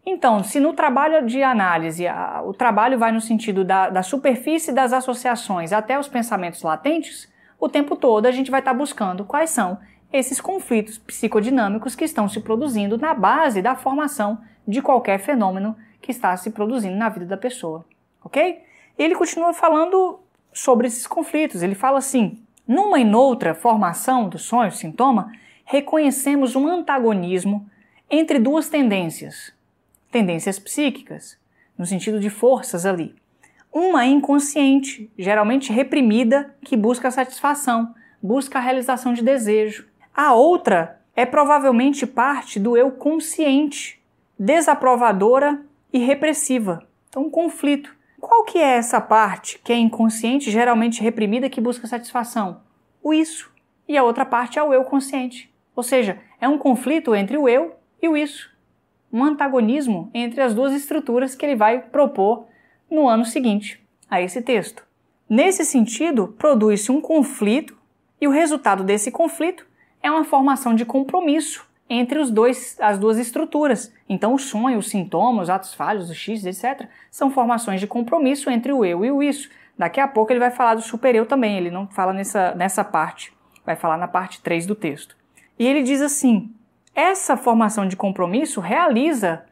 Então, se no trabalho de análise o trabalho vai no sentido da superfície das associações até os pensamentos latentes, o tempo todo a gente vai estar buscando quais são esses conflitos psicodinâmicos que estão se produzindo na base da formação de qualquer fenômeno que está se produzindo na vida da pessoa, ok? Ele continua falando sobre esses conflitos. Ele fala assim: numa e noutra formação do sonho, sintoma, reconhecemos um antagonismo entre duas tendências psíquicas, no sentido de forças ali. Uma é inconsciente, geralmente reprimida, que busca a satisfação, busca a realização de desejo. A outra é provavelmente parte do eu consciente, desaprovadora e repressiva. Então, um conflito. Qual que é essa parte que é inconsciente, geralmente reprimida, que busca satisfação? O isso. E a outra parte é o eu consciente. Ou seja, é um conflito entre o eu e o isso. Um antagonismo entre as duas estruturas que ele vai propor no ano seguinte a esse texto. Nesse sentido, produz-se um conflito e o resultado desse conflito é uma formação de compromisso entre as duas estruturas. Então, o sonho, os sintomas, os atos falhos, os X, etc., são formações de compromisso entre o eu e o isso. Daqui a pouco ele vai falar do super-eu também, ele não fala nessa parte, vai falar na parte 3 do texto. E ele diz assim: essa formação de compromisso realiza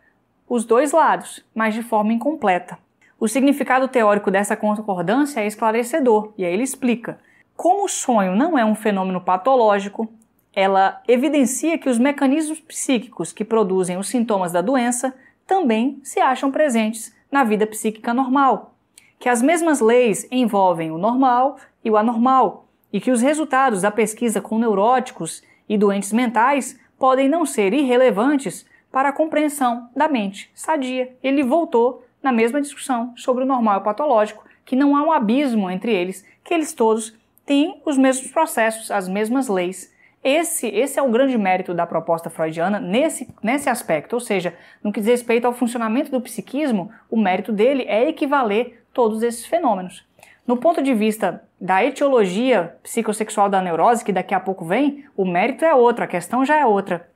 os dois lados, mas de forma incompleta. O significado teórico dessa concordância é esclarecedor, e aí ele explica: como o sonho não é um fenômeno patológico, ela evidencia que os mecanismos psíquicos que produzem os sintomas da doença também se acham presentes na vida psíquica normal, que as mesmas leis envolvem o normal e o anormal, e que os resultados da pesquisa com neuróticos e doentes mentais podem não ser irrelevantes para a compreensão da mente sadia. Ele voltou na mesma discussão sobre o normal e o patológico, que não há um abismo entre eles, que eles todos têm os mesmos processos, as mesmas leis. Esse é o grande mérito da proposta freudiana nesse aspecto, ou seja, no que diz respeito ao funcionamento do psiquismo, o mérito dele é equivaler todos esses fenômenos. No ponto de vista da etiologia psicossexual da neurose, que daqui a pouco vem, o mérito é outro, a questão já é outra.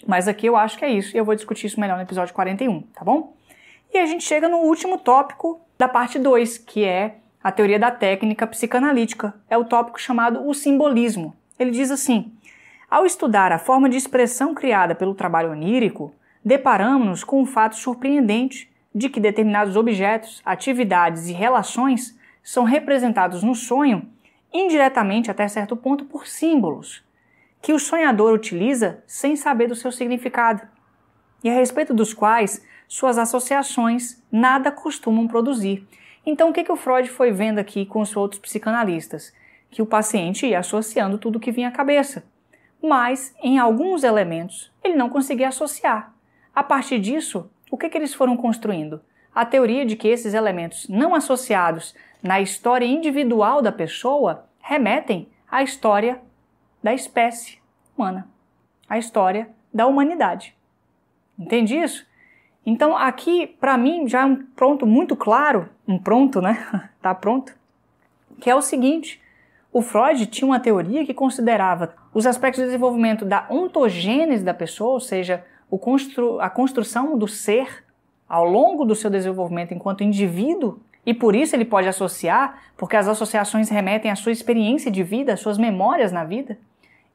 Mas aqui eu acho que é isso, e eu vou discutir isso melhor no episódio 41, tá bom? E a gente chega no último tópico da parte 2, que é a teoria da técnica psicanalítica. É o tópico chamado o simbolismo. Ele diz assim: ao estudar a forma de expressão criada pelo trabalho onírico, deparamos-nos com um fato surpreendente de que determinados objetos, atividades e relações são representados no sonho, indiretamente até certo ponto, por símbolos, que o sonhador utiliza sem saber do seu significado, e a respeito dos quais suas associações nada costumam produzir. Então, o que o Freud foi vendo aqui com os outros psicanalistas? Que o paciente ia associando tudo que vinha à cabeça, mas em alguns elementos ele não conseguia associar. A partir disso, o que eles foram construindo? A teoria de que esses elementos não associados na história individual da pessoa remetem à história da espécie humana, à história da humanidade. Entende isso? Então aqui, para mim, já é um pronto muito claro, né? Tá pronto, que é o seguinte: o Freud tinha uma teoria que considerava os aspectos de desenvolvimento da ontogênese da pessoa, ou seja, a construção do ser ao longo do seu desenvolvimento enquanto indivíduo, e por isso ele pode associar, porque as associações remetem à sua experiência de vida, às suas memórias na vida,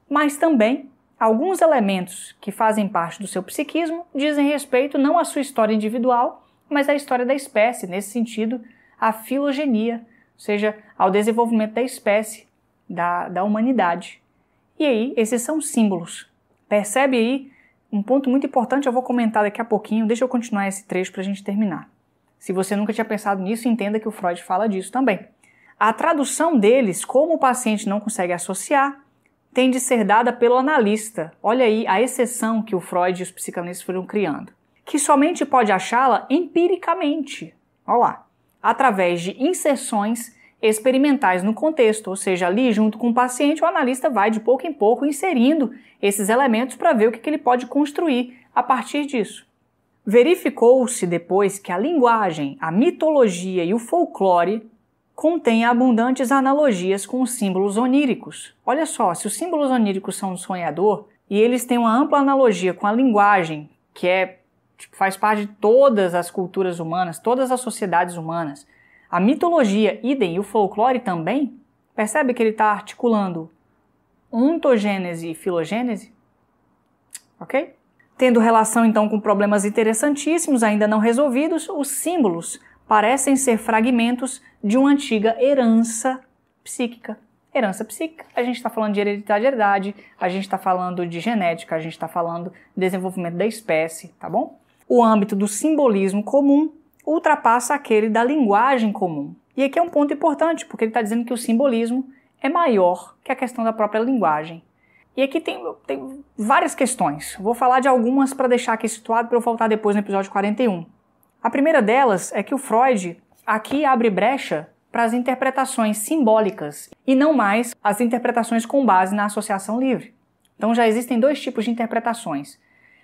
mas também alguns elementos que fazem parte do seu psiquismo dizem respeito não à sua história individual, mas à história da espécie, nesse sentido, à filogenia, ou seja, ao desenvolvimento da espécie, da humanidade. E aí, esses são símbolos. Percebe aí um ponto muito importante, eu vou comentar daqui a pouquinho, deixa eu continuar esse trecho para a gente terminar. Se você nunca tinha pensado nisso, entenda que o Freud fala disso também. A tradução deles, como o paciente não consegue associar, tem de ser dada pelo analista. Olha aí a exceção que o Freud e os psicanalistas foram criando. Que somente pode achá-la empiricamente, olha lá, através de inserções experimentais no contexto, ou seja, ali junto com o paciente, o analista vai de pouco em pouco inserindo esses elementos para ver o que ele pode construir a partir disso. Verificou-se depois que a linguagem, a mitologia e o folclore contêm abundantes analogias com os símbolos oníricos. Olha só, se os símbolos oníricos são do sonhador e eles têm uma ampla analogia com a linguagem, que faz parte de todas as culturas humanas, todas as sociedades humanas, a mitologia, idem, e o folclore também, percebe que ele está articulando ontogênese e filogênese? Ok? Tendo relação então com problemas interessantíssimos ainda não resolvidos, os símbolos parecem ser fragmentos de uma antiga herança psíquica. Herança psíquica, a gente está falando de hereditariedade, a gente está falando de genética, a gente está falando de desenvolvimento da espécie, tá bom? O âmbito do simbolismo comum ultrapassa aquele da linguagem comum. E aqui é um ponto importante, porque ele está dizendo que o simbolismo é maior que a questão da própria linguagem. E aqui tem várias questões. Vou falar de algumas para deixar aqui situado para eu voltar depois no episódio 41. A primeira delas é que o Freud aqui abre brecha para as interpretações simbólicas e não mais as interpretações com base na associação livre. Então já existem dois tipos de interpretações.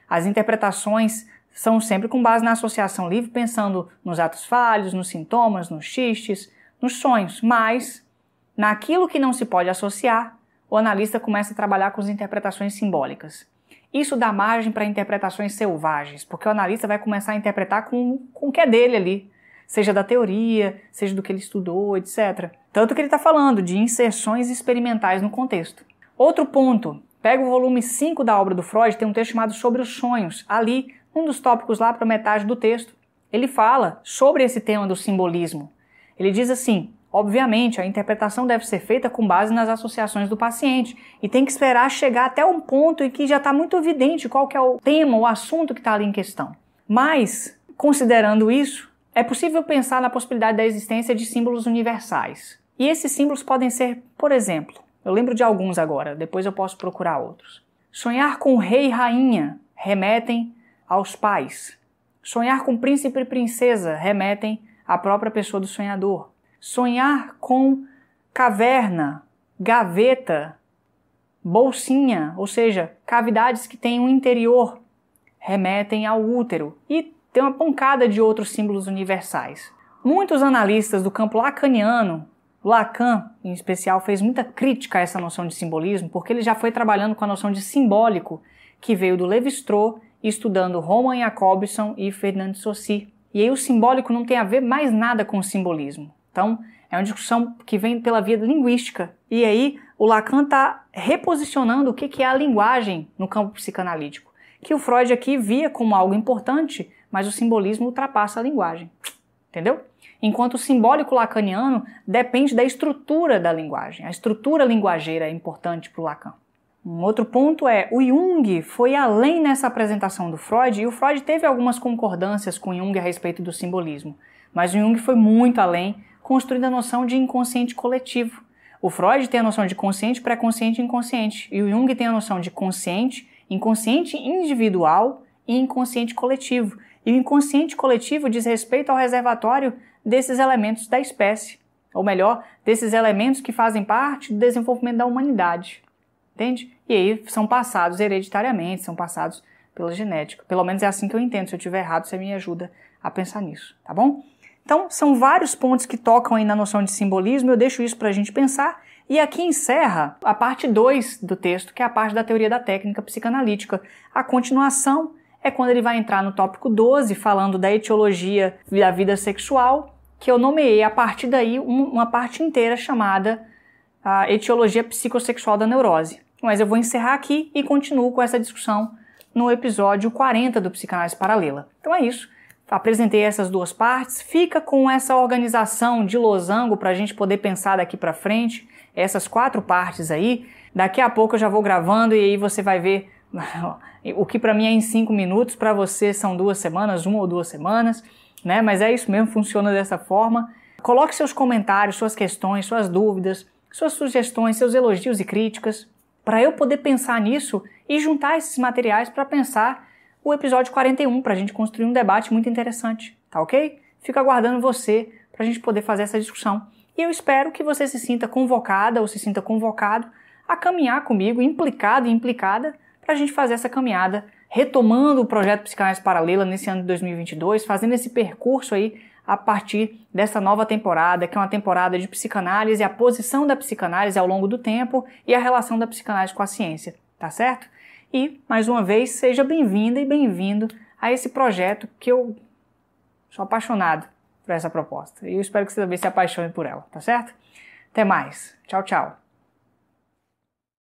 As interpretações são sempre com base na associação livre, pensando nos atos falhos, nos sintomas, nos xistes, nos sonhos, mas naquilo que não se pode associar, o analista começa a trabalhar com as interpretações simbólicas. Isso dá margem para interpretações selvagens, porque o analista vai começar a interpretar com o que é dele ali, seja da teoria, seja do que ele estudou, etc. Tanto que ele está falando de inserções experimentais no contexto. Outro ponto, pega o volume 5 da obra do Freud, tem um texto chamado Sobre os Sonhos. Ali, um dos tópicos lá para metade do texto, ele fala sobre esse tema do simbolismo. Ele diz assim: obviamente, a interpretação deve ser feita com base nas associações do paciente e tem que esperar chegar até um ponto em que já está muito evidente qual que é o tema, o assunto que está ali em questão. Mas, considerando isso, é possível pensar na possibilidade da existência de símbolos universais. E esses símbolos podem ser, por exemplo, eu lembro de alguns agora, depois eu posso procurar outros. Sonhar com rei e rainha remetem aos pais. Sonhar com príncipe e princesa remetem à própria pessoa do sonhador. Sonhar com caverna, gaveta, bolsinha, ou seja, cavidades que têm um interior, remetem ao útero. E tem uma pancada de outros símbolos universais. Muitos analistas do campo lacaniano, Lacan em especial, fez muita crítica a essa noção de simbolismo, porque ele já foi trabalhando com a noção de simbólico, que veio do Lévi-Strauss, estudando Roman Jakobson e Ferdinand de Saussure. E aí o simbólico não tem a ver mais nada com o simbolismo. Então, é uma discussão que vem pela via linguística. E aí, o Lacan está reposicionando o que é a linguagem no campo psicanalítico, que o Freud aqui via como algo importante, mas o simbolismo ultrapassa a linguagem. Entendeu? Enquanto o simbólico lacaniano depende da estrutura da linguagem. A estrutura linguageira é importante para o Lacan. Um outro ponto é, o Jung foi além nessa apresentação do Freud, e o Freud teve algumas concordâncias com Jung a respeito do simbolismo, mas o Jung foi muito além, construindo a noção de inconsciente coletivo. O Freud tem a noção de consciente, pré-consciente e inconsciente, e o Jung tem a noção de consciente, inconsciente individual e inconsciente coletivo. E o inconsciente coletivo diz respeito ao reservatório desses elementos da espécie, ou melhor, desses elementos que fazem parte do desenvolvimento da humanidade. Entende? E aí são passados hereditariamente, são passados pela genética. Pelo menos é assim que eu entendo. Se eu estiver errado, você me ajuda a pensar nisso, tá bom? Então, são vários pontos que tocam aí na noção de simbolismo, eu deixo isso para a gente pensar. E aqui encerra a parte 2 do texto, que é a parte da teoria da técnica psicanalítica. A continuação é quando ele vai entrar no tópico 12, falando da etiologia da vida sexual, que eu nomeei a partir daí uma parte inteira chamada a etiologia psicossexual da neurose. Mas eu vou encerrar aqui e continuo com essa discussão no episódio 40 do Psicanálise Paralela. Então é isso. Apresentei essas duas partes. Fica com essa organização de losango para a gente poder pensar daqui para frente. Essas 4 partes aí. Daqui a pouco eu já vou gravando e aí você vai ver o que para mim é em 5 minutos. Para você são 2 semanas, 1 ou 2 semanas. Né? Mas é isso mesmo, funciona dessa forma. Coloque seus comentários, suas questões, suas dúvidas, suas sugestões, seus elogios e críticas, para eu poder pensar nisso e juntar esses materiais para pensar o episódio 41, para a gente construir um debate muito interessante, tá ok? Fico aguardando você para a gente poder fazer essa discussão. E eu espero que você se sinta convocada ou se sinta convocado a caminhar comigo, implicado e implicada, para a gente fazer essa caminhada, retomando o projeto Psicanálise Paralela nesse ano de 2022, fazendo esse percurso aí a partir dessa nova temporada, que é uma temporada de psicanálise, a posição da psicanálise ao longo do tempo e a relação da psicanálise com a ciência, tá certo? E, mais uma vez, seja bem-vinda e bem-vindo a esse projeto que eu sou apaixonado por essa proposta. E eu espero que você também se apaixone por ela, tá certo? Até mais. Tchau, tchau.